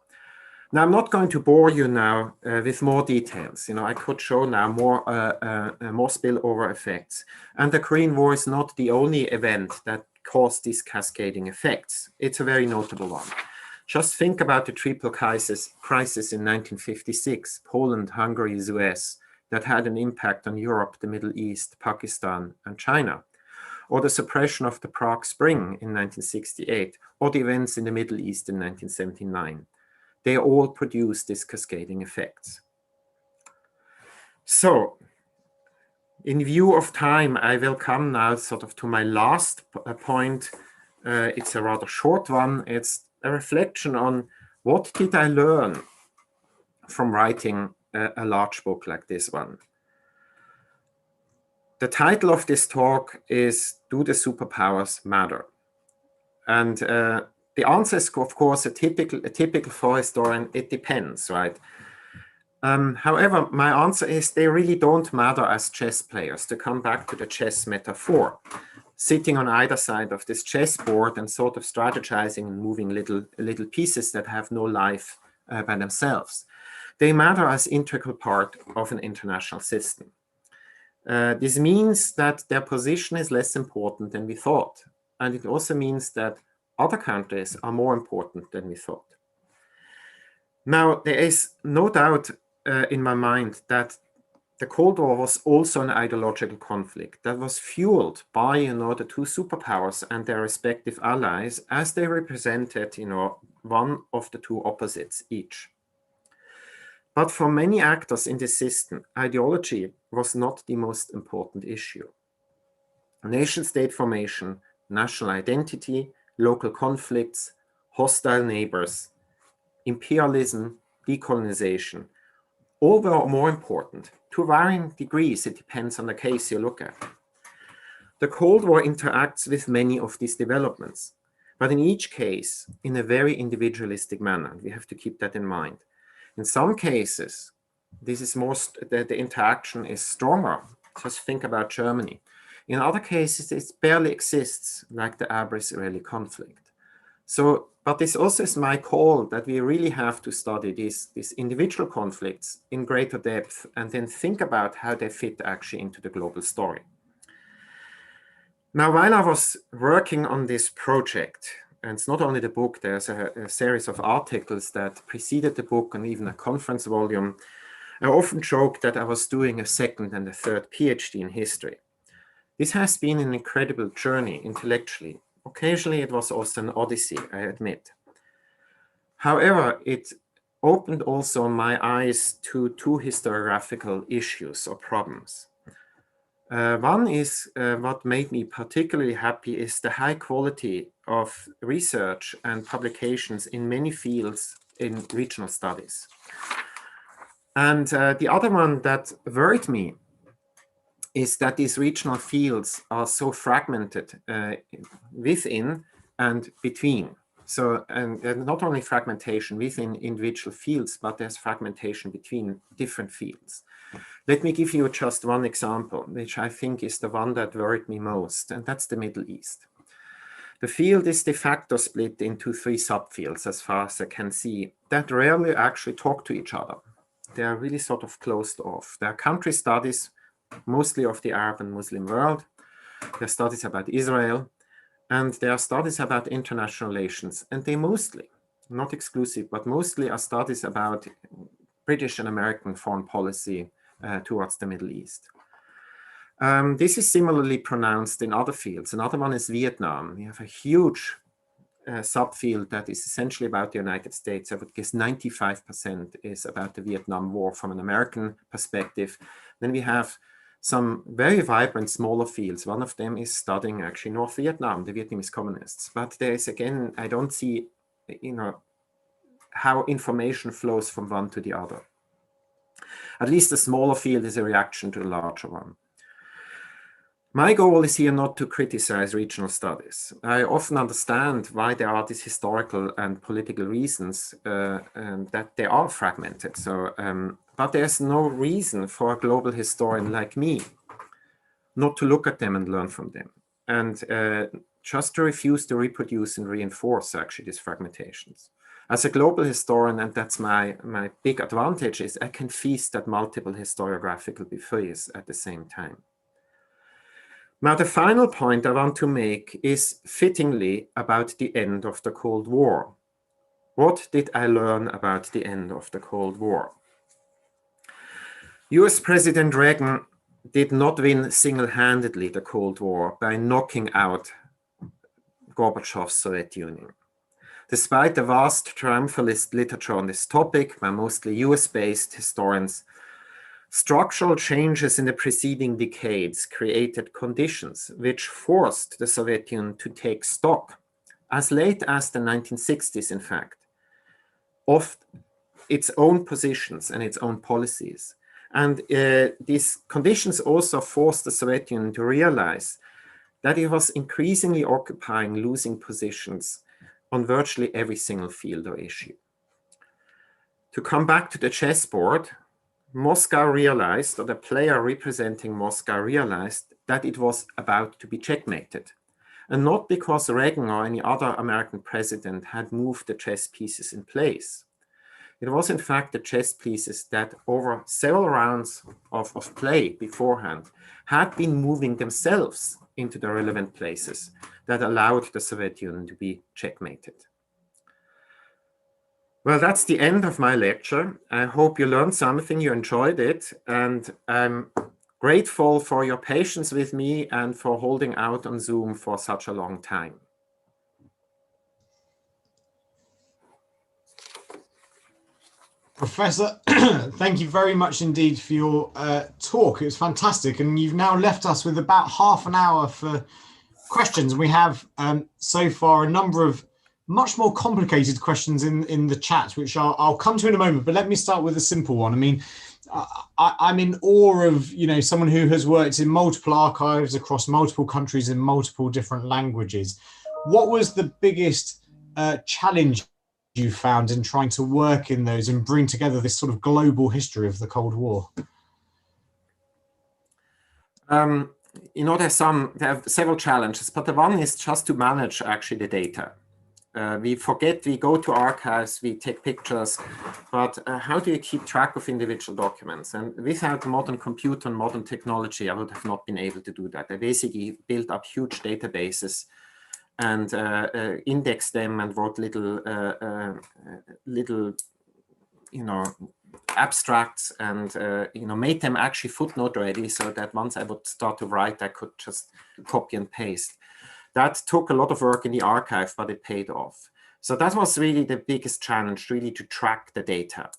Now, I'm not going to bore you now with more details. I could show now more spillover effects. And the Korean War is not the only event that caused these cascading effects. It's a very notable one. Just think about the triple crisis in 1956, Poland, Hungary, US, that had an impact on Europe, the Middle East, Pakistan, and China. Or the suppression of the Prague Spring in 1968, or the events in the Middle East in 1979. They all produce these cascading effects. So, in view of time, I will come now sort of to my last point. It's a rather short one. It's a reflection on what did I learn from writing a large book like this one. The title of this talk is, Do the Superpowers Matter? And the answer is, of course, a typical for a historian, it depends, right? However, my answer is they really don't matter as chess players, to come back to the chess metaphor. Sitting on either side of this chessboard and sort of strategizing and moving little pieces that have no life by themselves. They matter as integral part of an international system. This means that their position is less important than we thought. And it also means that other countries are more important than we thought. Now, there is no doubt in my mind that the Cold War was also an ideological conflict that was fueled by, the two superpowers and their respective allies as they represented, one of the two opposites each. But for many actors in the system, ideology was not the most important issue. Nation-state formation, national identity, local conflicts, hostile neighbors, imperialism, decolonization, all were more important. To varying degrees, it depends on the case you look at. The Cold War interacts with many of these developments, but in each case, in a very individualistic manner. We have to keep that in mind. In some cases, this is the interaction is stronger. Just think about Germany. In other cases, it barely exists, like the Arab-Israeli conflict. So, but this also is my call that we really have to study these individual conflicts in greater depth and then think about how they fit actually into the global story. Now, while I was working on this project, and it's not only the book, there's a series of articles that preceded the book and even a conference volume, I often joke that I was doing a second and a third PhD in history. This has been an incredible journey intellectually. Occasionally, it was also an odyssey, I admit. However, it opened also my eyes to two historiographical issues or problems. One is what made me particularly happy is the high quality of research and publications in many fields in regional studies. And the other one that worried me is that these regional fields are so fragmented within and between. So, and not only fragmentation within individual fields, but there's fragmentation between different fields. Let me give you just one example, which I think is the one that worried me most, and that's the Middle East. The field is de facto split into 3 subfields, as far as I can see, that rarely actually talk to each other. They are really sort of closed off. There are country studies, mostly of the Arab and Muslim world. There are studies about Israel, and there are studies about international relations. And they mostly, not exclusive, but mostly are studies about British and American foreign policy towards the Middle East. This is similarly pronounced in other fields. Another one is Vietnam. We have a huge subfield that is essentially about the United States. I would guess 95% is about the Vietnam War from an American perspective. Then we have some very vibrant smaller fields. One of them is studying actually North Vietnam, the Vietnamese communists. But there is, again, I don't see, how information flows from one to the other. At least the smaller field is a reaction to the larger one. My goal is here not to criticize regional studies. I often understand why there are these historical and political reasons that they are fragmented. So, but there's no reason for a global historian like me not to look at them and learn from them, and just to refuse to reproduce and reinforce actually these fragmentations. As a global historian, and that's my big advantage, is I can feast at multiple historiographical buffets at the same time. Now, the final point I want to make is fittingly about the end of the Cold War. What did I learn about the end of the Cold War? US President Reagan did not win single-handedly the Cold War by knocking out Gorbachev's Soviet Union. Despite the vast triumphalist literature on this topic by mostly US-based historians, structural changes in the preceding decades created conditions which forced the Soviet Union to take stock, as late as the 1960s, in fact, of its own positions and its own policies. And these conditions also forced the Soviet Union to realize that it was increasingly occupying losing positions on virtually every single field or issue. To come back to the chessboard, Moscow realized, or the player representing Moscow realized, that it was about to be checkmated. And not because Reagan or any other American president had moved the chess pieces in place. It was in fact the chess pieces that over several rounds of play beforehand had been moving themselves into the relevant places that allowed the Soviet Union to be checkmated. Well, that's the end of my lecture. I hope you learned something, you enjoyed it, and I'm grateful for your patience with me and for holding out on Zoom for such a long time. Professor, thank you very much indeed for your talk. It was fantastic, and you've now left us with about half an hour for questions. We have so far a number of much more complicated questions in the chat, which I'll come to in a moment, but let me start with a simple one. I mean, I'm in awe of, someone who has worked in multiple archives across multiple countries in multiple different languages. What was the biggest challenge you found in trying to work in those and bring together this sort of global history of the Cold War? There are several challenges, but the one is just to manage actually the data. We forget, we go to archives, we take pictures, but how do you keep track of individual documents? And without modern computer and modern technology, I would have not been able to do that. I basically built up huge databases and indexed them and wrote little abstracts and made them actually footnote ready so that once I would start to write, I could just copy and paste. That took a lot of work in the archive, but it paid off. So that was really the biggest challenge, really to track the data.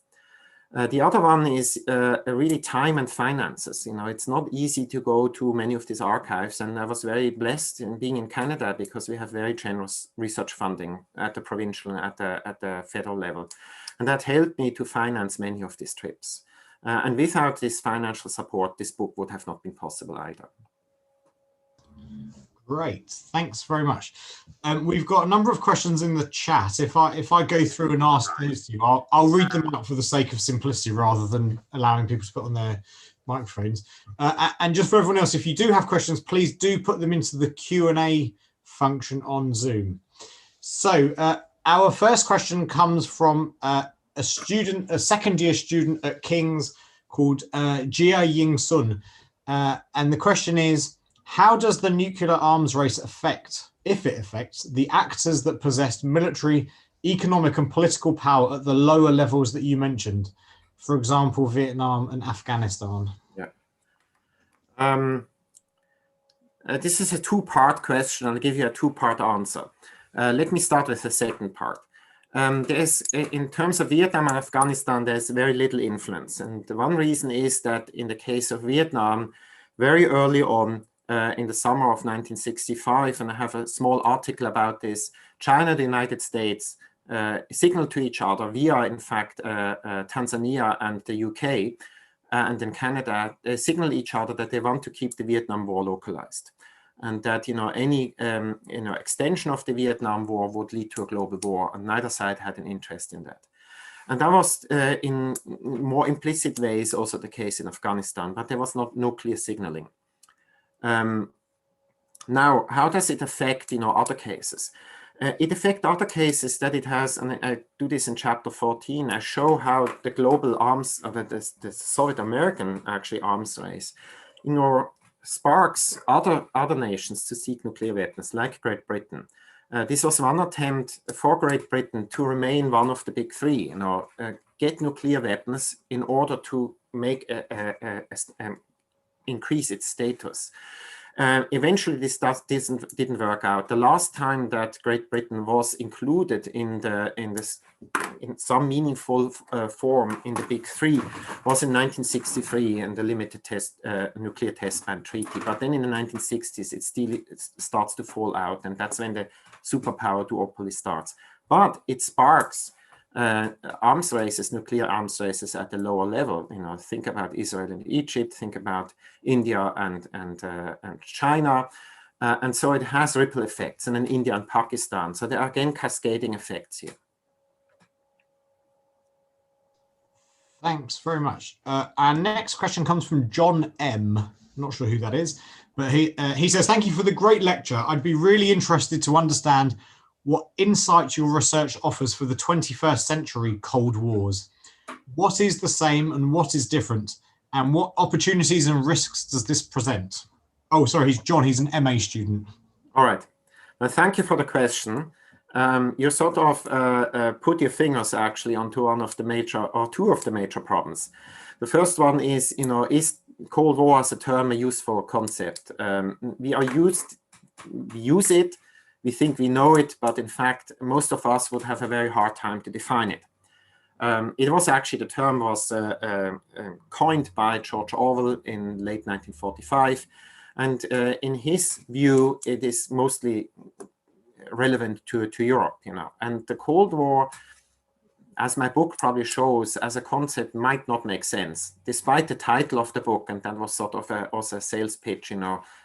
The other one is really time and finances. It's not easy to go to many of these archives, and I was very blessed in being in Canada because we have very generous research funding at the provincial and at the federal level. And that helped me to finance many of these trips. And without this financial support, this book would have not been possible either. Great, thanks very much. We've got a number of questions in the chat. If I go through and ask those to you, I'll read them out for the sake of simplicity rather than allowing people to put on their microphones. And just for everyone else, if you do have questions, please do put them into the Q&A function on Zoom. So our first question comes from a second-year student at King's called Jia Ying Sun. And the question is, how does the nuclear arms race affect, if it affects, the actors that possessed military, economic and political power at the lower levels that you mentioned? For example, Vietnam and Afghanistan. Yeah. This is a two-part question. I'll give you a two-part answer. Let me start with the second part. In terms of Vietnam and Afghanistan, there's very little influence. And the one reason is that in the case of Vietnam, very early on in the summer of 1965, and I have a small article about this, China and the United States signaled to each other via, in fact, Tanzania and the UK, and in Canada, they signal each other that they want to keep the Vietnam War localized, and that any extension of the Vietnam War would lead to a global war, and neither side had an interest in that. And that was in more implicit ways also the case in Afghanistan, but there was no clear signaling. Now, how does it affect other cases? It affects other cases that it has, and I do this in chapter 14. I show how the global arms, the Soviet American actually arms race, sparks other nations to seek nuclear weapons, like Great Britain. This was one attempt for Great Britain to remain one of the big three, get nuclear weapons in order to make increase its status. Eventually, this didn't work out. The last time that Great Britain was included in some meaningful form in the Big Three was in 1963 in the Limited Nuclear Test Ban Treaty. But then in the 1960s, it starts to fall out, and that's when the superpower duopoly starts. But it sparks arms races, nuclear arms races at a lower level. Think about Israel and Egypt, think about India and China. And so it has ripple effects, and then India and Pakistan. So there are again cascading effects here. Thanks very much. Our next question comes from John M. I'm not sure who that is, but he says, thank you for the great lecture. I'd be really interested to understand what insight your research offers for the 21st century Cold Wars. What is the same and what is different? And what opportunities and risks does this present? Oh, sorry, he's John. He's an MA student. All right. Well, thank you for the question. You sort of put your fingers actually onto one of the major, or two of the major problems. The first one is, is Cold War as a term a useful concept? We use it. We think we know it, but in fact, most of us would have a very hard time to define it. It was actually, the term was coined by George Orwell in late 1945. And in his view, it is mostly relevant to Europe, And the Cold War, as my book probably shows, as a concept might not make sense, despite the title of the book, and that was sort of also a sales pitch,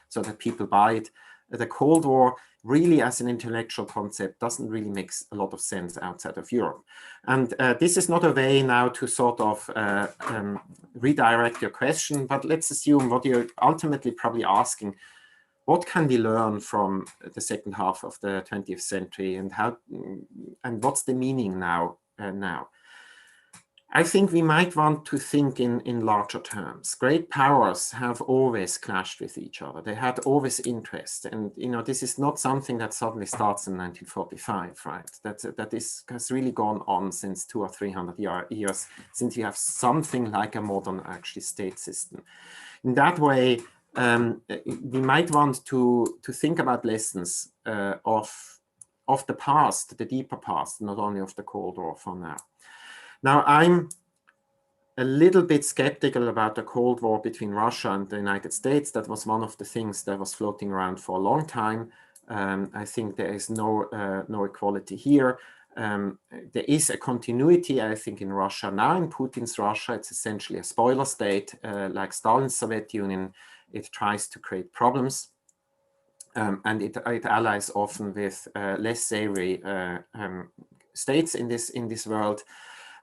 so that people buy it. The Cold War really as an intellectual concept doesn't really make a lot of sense outside of Europe. And this is not a way now to sort of redirect your question, but let's assume what you're ultimately probably asking, what can we learn from the second half of the 20th century, and what's the meaning now? I think we might want to think in larger terms. Great powers have always clashed with each other. They had always interest. And, this is not something that suddenly starts in 1945, right? That has really gone on since 200 or 300 years, since you have something like a modern, actually, state system. In that way, we might want to think about lessons of the past, the deeper past, not only of the Cold War for now. Now, I'm a little bit skeptical about the Cold War between Russia and the United States. That was one of the things that was floating around for a long time. I think there is no equality here. There is a continuity, I think, in Russia now. In Putin's Russia, it's essentially a spoiler state, like Stalin's Soviet Union. It tries to create problems, and it allies often with less savory states in this world.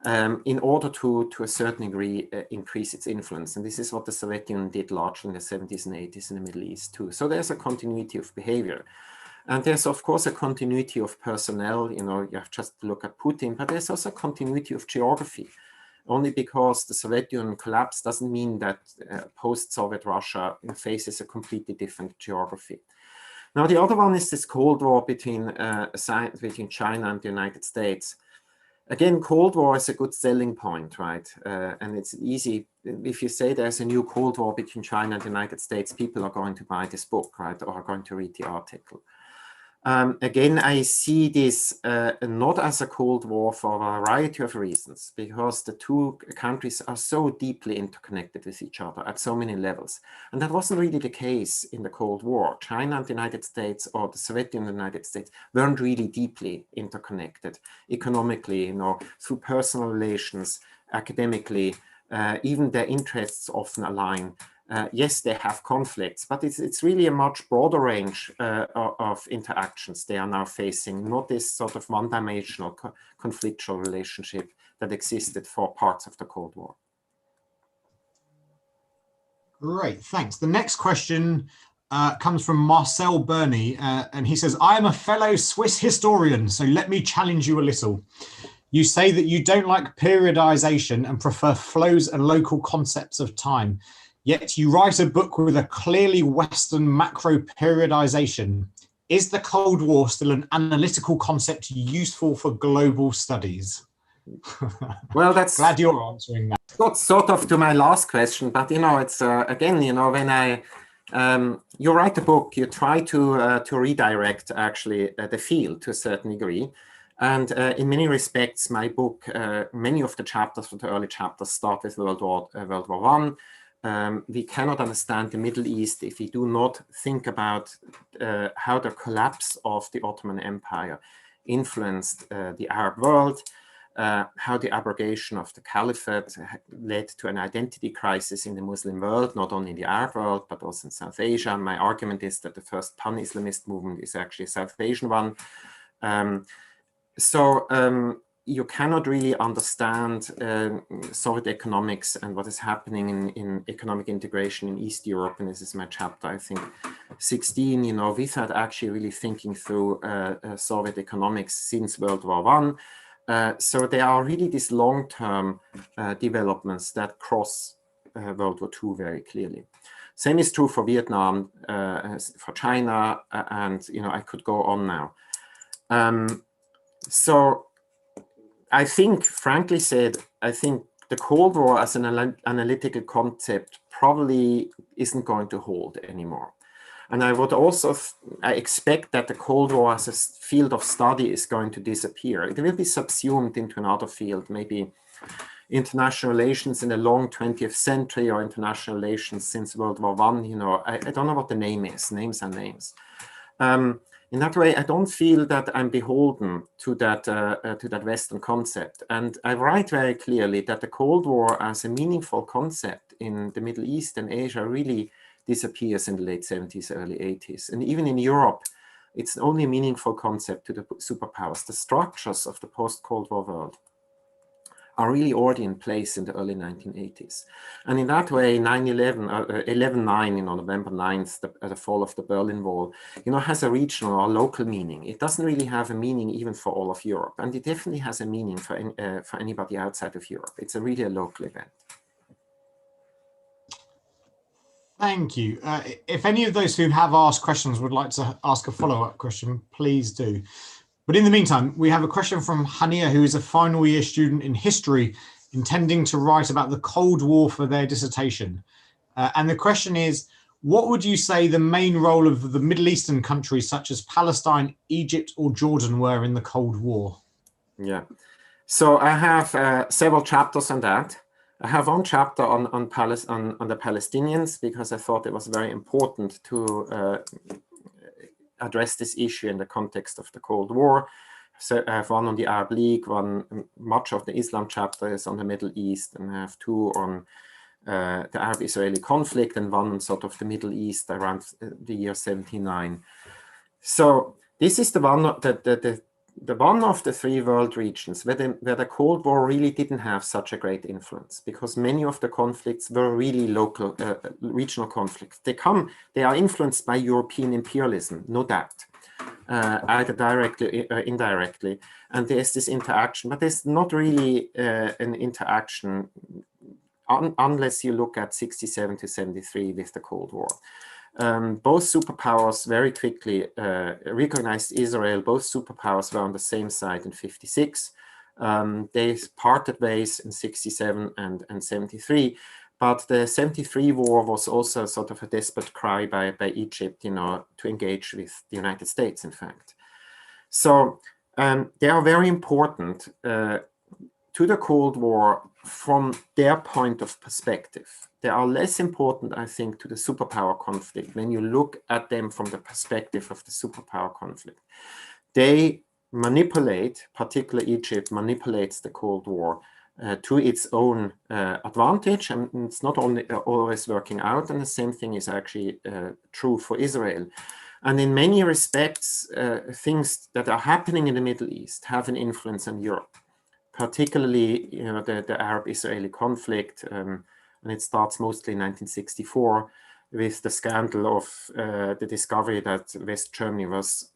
In order to a certain degree increase its influence. And this is what the Soviet Union did largely in the 70s and 80s in the Middle East too. So there's a continuity of behavior. And there's of course a continuity of personnel, you have just to look at Putin, but there's also a continuity of geography. Only because the Soviet Union collapsed doesn't mean that post-Soviet Russia faces a completely different geography. Now the other one is this Cold War between China and the United States. again, Cold War is a good selling point, right? And it's easy, if you say there's a new Cold War between China and the United States, people are going to buy this book, right? Or are going to read the article. Again, I see this not as a Cold War for a variety of reasons, because the two countries are so deeply interconnected with each other at so many levels. And that wasn't really the case in the Cold War. China and the United States, or the Soviet Union and the United States, weren't really deeply interconnected economically, you know, through personal relations, academically, even their interests often align. Yes, they have conflicts, but it's really a much broader range of interactions they are now facing, not this sort of one-dimensional conflictual relationship that existed for parts of the Cold War. Great, thanks. The next question comes from Marcel Burney, and he says, I am a fellow Swiss historian, so let me challenge you a little. You say that you don't like periodization and prefer flows and local concepts of time. Yet you write a book with a clearly Western macro periodization. Is the Cold War still an analytical concept useful for global studies? Well, that's glad you're answering that. Got sort of to my last question, but you know, it's again, you know, when you write a book, you try to redirect actually the field to a certain degree. And in many respects, my book, many of the chapters, the early chapters, start with World War I. We cannot understand the Middle East if we do not think about how the collapse of the Ottoman Empire influenced the Arab world, how the abrogation of the caliphate led to an identity crisis in the Muslim world, not only in the Arab world, but also in South Asia. My argument is that the first pan-Islamist movement is actually a South Asian one. You cannot really understand Soviet economics and what is happening in economic integration in East Europe, and this is my chapter, I think, 16, you know, without actually really thinking through Soviet economics since World War I. So there are really these long-term developments that cross World War II very clearly. Same is true for Vietnam, for China, and, you know, I could go on now. So I think, frankly said, I think the Cold War as an analytical concept probably isn't going to hold anymore. And I would also, I expect that the Cold War as a field of study is going to disappear. It will be subsumed into another field, maybe international relations in the long 20th century or international relations since World War I. You know, I don't know what the name is. Names are names. In that way, I don't feel that I'm beholden to that Western concept. And I write very clearly that the Cold War as a meaningful concept in the Middle East and Asia really disappears in the late 70s, early 80s. And even in Europe, it's only a meaningful concept to the superpowers. The structures of the post-Cold War world are really already in place in the early 1980s. And in that way, 9/11, 11/9, you know, November 9th, the fall of the Berlin Wall, you know, has a regional or local meaning. It doesn't really have a meaning even for all of Europe. And it definitely has a meaning for anybody outside of Europe. It's really a local event. Thank you. If any of those who have asked questions would like to ask a follow-up question, please do. But in the meantime, we have a question from Hania, who is a final year student in history, intending to write about the Cold War for their dissertation. And the question is, what would you say the main role of the Middle Eastern countries such as Palestine, Egypt, or Jordan were in the Cold War? Yeah, so I have several chapters on that. I have one chapter on the Palestinians, because I thought it was very important to address this issue in the context of the Cold War. So I have one on the Arab League, much of the Islam chapter is on the Middle East, and I have two on the Arab-Israeli conflict, and one on sort of the Middle East around the year 79. So this is the one the one of the three world regions where the Cold War really didn't have such a great influence, because many of the conflicts were really local, regional conflicts. They are influenced by European imperialism, no doubt, either directly or indirectly. And there's this interaction, but there's not really an interaction unless you look at 67 to 73 with the Cold War. Both superpowers very quickly recognized Israel. Both superpowers were on the same side in 56. They parted ways in 67 and 73. But the 73 war was also sort of a desperate cry by Egypt, to engage with the United States, in fact. So they are very important to the Cold War from their point of perspective. They are less important, I think, to the superpower conflict when you look at them from the perspective of the superpower conflict. They manipulate, particularly Egypt, manipulates the Cold War to its own advantage, and it's not only always working out, and the same thing is actually true for Israel. And in many respects, things that are happening in the Middle East have an influence on Europe, particularly the Arab-Israeli conflict, and it starts mostly in 1964 with the scandal of the discovery that West Germany was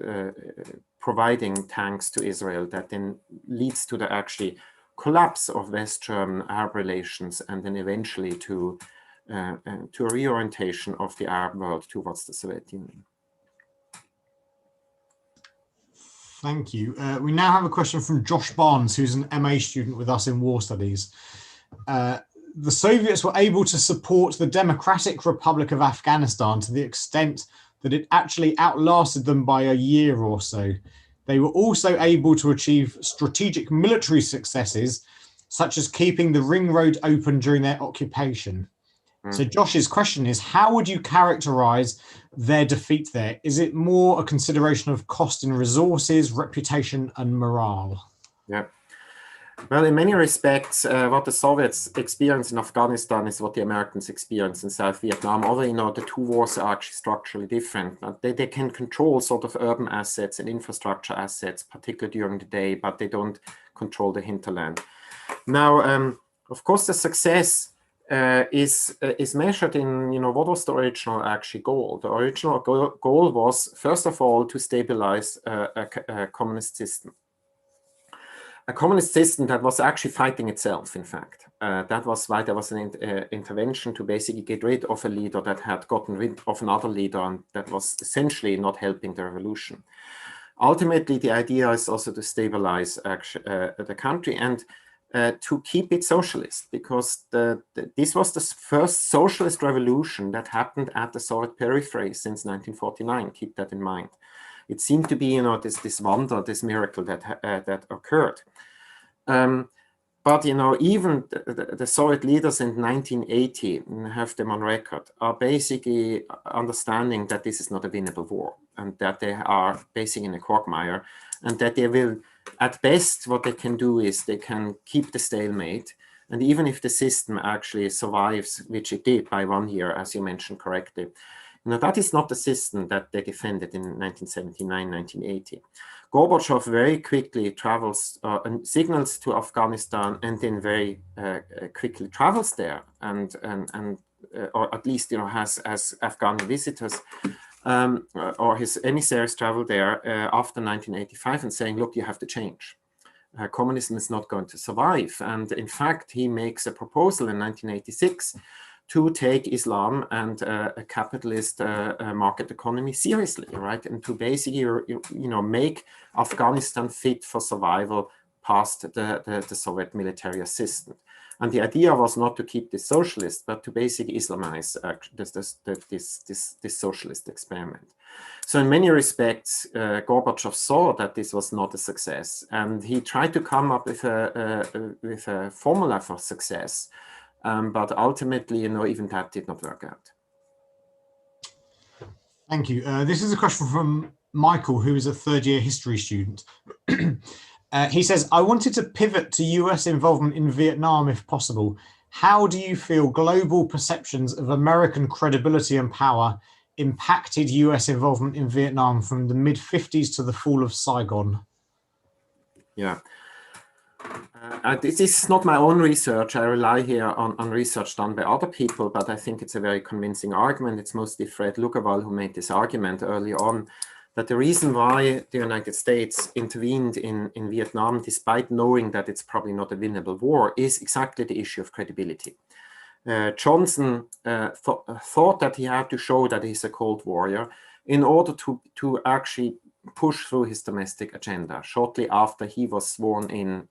providing tanks to Israel, that then leads to the actually collapse of West German-Arab relations, and then eventually to a reorientation of the Arab world towards the Soviet Union. Thank you. We now have a question from Josh Barnes, who's an MA student with us in War Studies. The Soviets were able to support the Democratic Republic of Afghanistan to the extent that it actually outlasted them by a year or so. They were also able to achieve strategic military successes, such as keeping the ring road open during their occupation. So Josh's question is, how would you characterize their defeat there? Is it more a consideration of cost in resources, reputation, and morale? Yeah. Well, in many respects, what the Soviets experienced in Afghanistan is what the Americans experienced in South Vietnam. Although, the two wars are actually structurally different. They can control sort of urban assets and infrastructure assets, particularly during the day, but they don't control the hinterland. Now, of course, the success is measured in, what was the original actually goal? The original goal was, first of all, to stabilize a communist system. A communist system that was actually fighting itself, in fact. That was why there was an intervention to basically get rid of a leader that had gotten rid of another leader, and that was essentially not helping the revolution. Ultimately, the idea is also to stabilize the country and to keep it socialist, because this was the first socialist revolution that happened at the Soviet periphery since 1949. Keep that in mind. It seemed to be, this wonder, this miracle that occurred. But, even the Soviet leaders in 1980, have them on record, are basically understanding that this is not a winnable war, and that they are basically in a quagmire, and that they will, at best, what they can do is they can keep the stalemate. And even if the system actually survives, which it did by 1 year, as you mentioned correctly, that is not the system that they defended in 1979, 1980. Gorbachev very quickly travels and signals to Afghanistan, and then very quickly travels there, and or at least has Afghan visitors or his emissaries travel there after 1985 and saying, look, you have to change. Communism is not going to survive. And in fact, he makes a proposal in 1986 to take Islam and a capitalist market economy seriously, right? And to basically, make Afghanistan fit for survival past the Soviet military assistance. And the idea was not to keep this socialist, but to basically Islamize this socialist experiment. So in many respects, Gorbachev saw that this was not a success, and he tried to come up with a formula for success. But ultimately, even that did not work out. Thank you. This is a question from Michael, who is a third-year history student. He says, I wanted to pivot to US involvement in Vietnam if possible. How do you feel global perceptions of American credibility and power impacted US involvement in Vietnam from the mid-50s to the fall of Saigon? Yeah. This is not my own research. I rely here on research done by other people, but I think it's a very convincing argument. It's mostly Fred Lugerwald who made this argument early on, that the reason why the United States intervened in Vietnam, despite knowing that it's probably not a winnable war, is exactly the issue of credibility. Johnson thought that he had to show that he's a cold warrior in order to actually push through his domestic agenda shortly after he was sworn in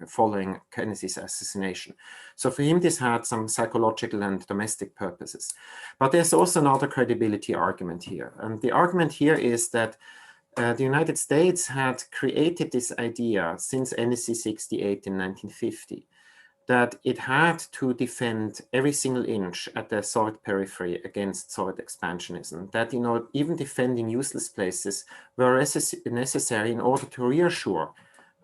following Kennedy's assassination. So for him, this had some psychological and domestic purposes. But there's also another credibility argument here. And the argument here is that the United States had created this idea since NSC 68 in 1950, that it had to defend every single inch at the Soviet periphery against Soviet expansionism, that, you know, even defending useless places were necessary in order to reassure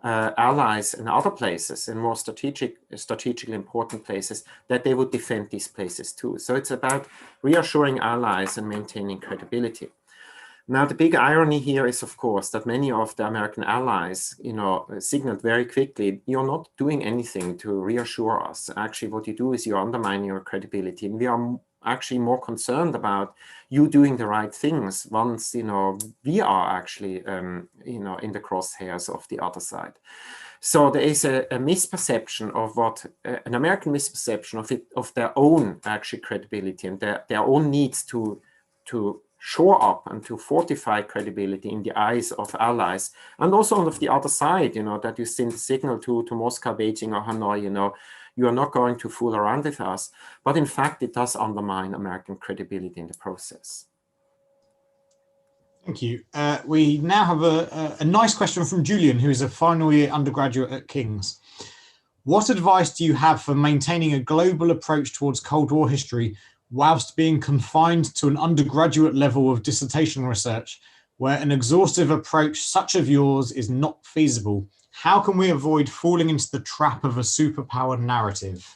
allies in other places, in more strategically important places, that they would defend these places too. So it's about reassuring allies and maintaining credibility. Now, the big irony here is, of course, that many of the American allies, you know, signaled very quickly, you're not doing anything to reassure us. Actually, what you do is you undermine your credibility. And we are actually more concerned about you doing the right things once, you know, we are actually, you know, in the crosshairs of the other side. So there is a misperception of what, an American misperception of their own actually credibility and their own needs to shore up and to fortify credibility in the eyes of allies, and also on the other side, you know, that you send a signal to Moscow, Beijing, or Hanoi, you know, you are not going to fool around with us. But in fact, it does undermine American credibility in the process. Thank you. We now have a nice question from Julian, who is a final year undergraduate at King's. What advice do you have for maintaining a global approach towards Cold War history whilst being confined to an undergraduate level of dissertation research, where an exhaustive approach such as yours is not feasible? How can we avoid falling into the trap of a superpower narrative?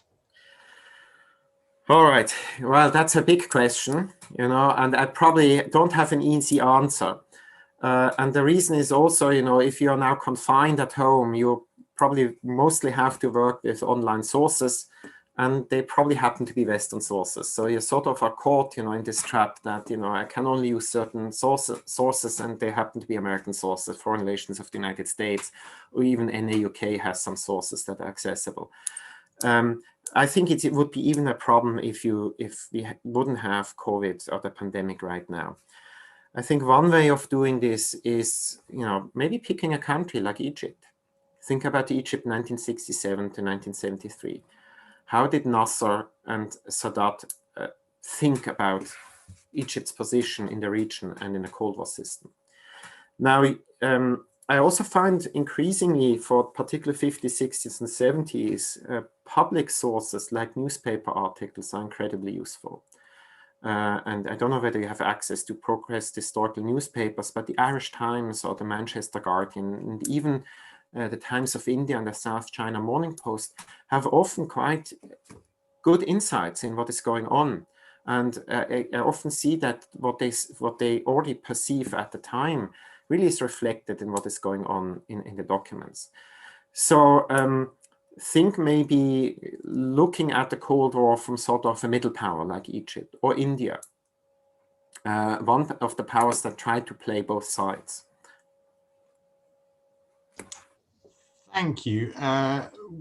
All right, well, that's a big question, you know, and I probably don't have an easy answer. And the reason is also, you know, if you're now confined at home, you probably mostly have to work with online sources, and they probably happen to be Western sources. So you sort of are caught, you know, in this trap that, you know, I can only use certain sources, and they happen to be American sources, Foreign Relations of the United States, or even NAUK has some sources that are accessible. I think it would be even a problem if we wouldn't have COVID or the pandemic right now. I think one way of doing this is, you know, maybe picking a country like Egypt. Think about Egypt 1967 to 1973. How did Nasser and Sadat think about Egypt's position in the region and in the Cold War system? Now, I also find increasingly, for particularly 50s, 60s, and 70s, public sources like newspaper articles are incredibly useful. And I don't know whether you have access to progressed historical newspapers, but the Irish Times or the Manchester Guardian, and even the Times of India and the South China Morning Post have often quite good insights in what is going on. And I often see that what they already perceive at the time really is reflected in what is going on in the documents. So think maybe looking at the Cold War from sort of a middle power like Egypt or India, one of the powers that tried to play both sides. Thank you.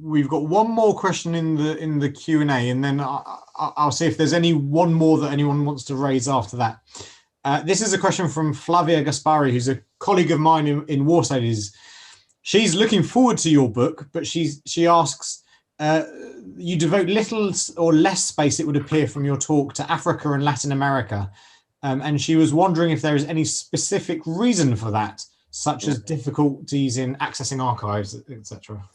We've got one more question in the Q&A, and then I'll see if there's one more that anyone wants to raise after that. This is a question from Flavia Gaspari, who's a colleague of mine in War Studies. She's looking forward to your book, but she asks, you devote little or less space, it would appear from your talk, to Africa and Latin America. And she was wondering if there is any specific reason for that, such as difficulties in accessing archives, etc.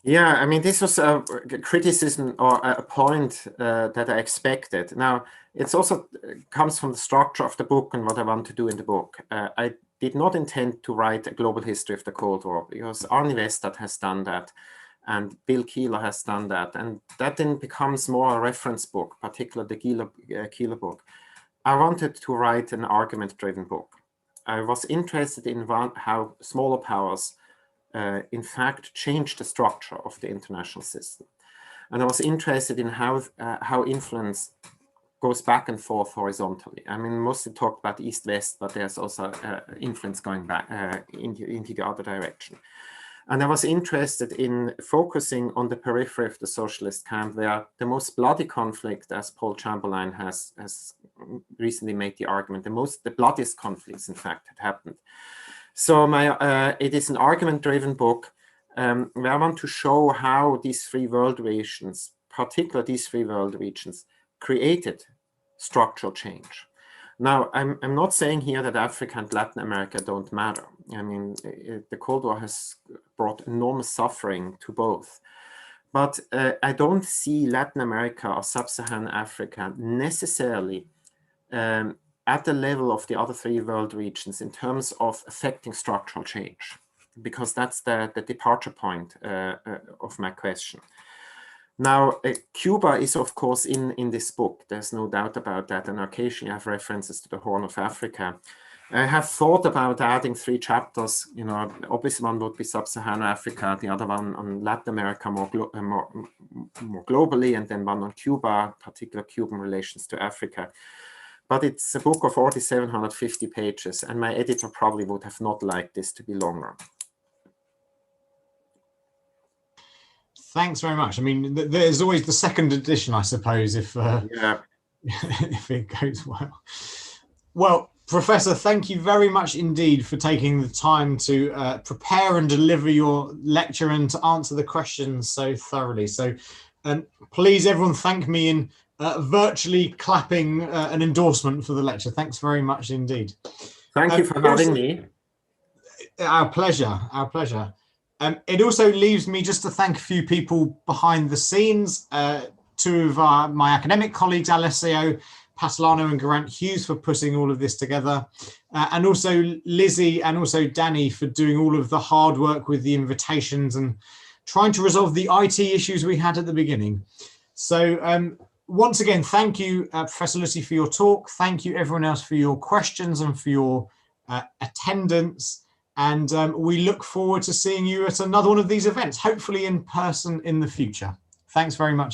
Yeah, I mean, this was a criticism or a point that I expected. Now, it also comes from the structure of the book and what I want to do in the book. I did not intend to write a global history of the Cold War, because Arne Westad has done that and Bill Keeler has done that. And that then becomes more a reference book, particularly the Keeler book. I wanted to write an argument-driven book. I was interested in how smaller powers in fact changed the structure of the international system. And I was interested in how influence goes back and forth horizontally. I mean, mostly talked about East-West, but there's also influence going back into the other direction. And I was interested in focusing on the periphery of the socialist camp, where the most bloody conflict, as Paul Chamberlain has recently made the argument, the bloodiest conflicts, in fact, had happened. So it is an argument-driven book where I want to show how these three world regions, particularly these three world regions, created structural change. Now, I'm not saying here that Africa and Latin America don't matter. I mean, the Cold War has brought enormous suffering to both. But I don't see Latin America or Sub-Saharan Africa necessarily at the level of the other three world regions in terms of affecting structural change, because that's the departure point of my question. Now, Cuba is, of course, in this book. There's no doubt about that. And occasionally I have references to the Horn of Africa. I have thought about adding 3 chapters. You know, obviously one would be Sub-Saharan Africa, the other one on Latin America more globally, and then one on Cuba, particular Cuban relations to Africa. But it's a book of 4,750 pages, and my editor probably would have not liked this to be longer. Thanks very much. I mean, there's always the second edition, I suppose, if if it goes well. Well, Professor, thank you very much indeed for taking the time to prepare and deliver your lecture and to answer the questions so thoroughly. So please, everyone, thank me in virtually clapping an endorsement for the lecture. Thanks very much indeed. Thank you for having me. Our pleasure, our pleasure. It also leaves me just to thank a few people behind the scenes, 2 of my academic colleagues, Alessio Patalano and Geraint Hughes, for putting all of this together, and also Lizzie and also Danny for doing all of the hard work with the invitations and trying to resolve the IT issues we had at the beginning. So once again, thank you, Professor Lutti, for your talk. Thank you, everyone else, for your questions and for your attendance. And we look forward to seeing you at another one of these events, hopefully in person in the future. Thanks very much.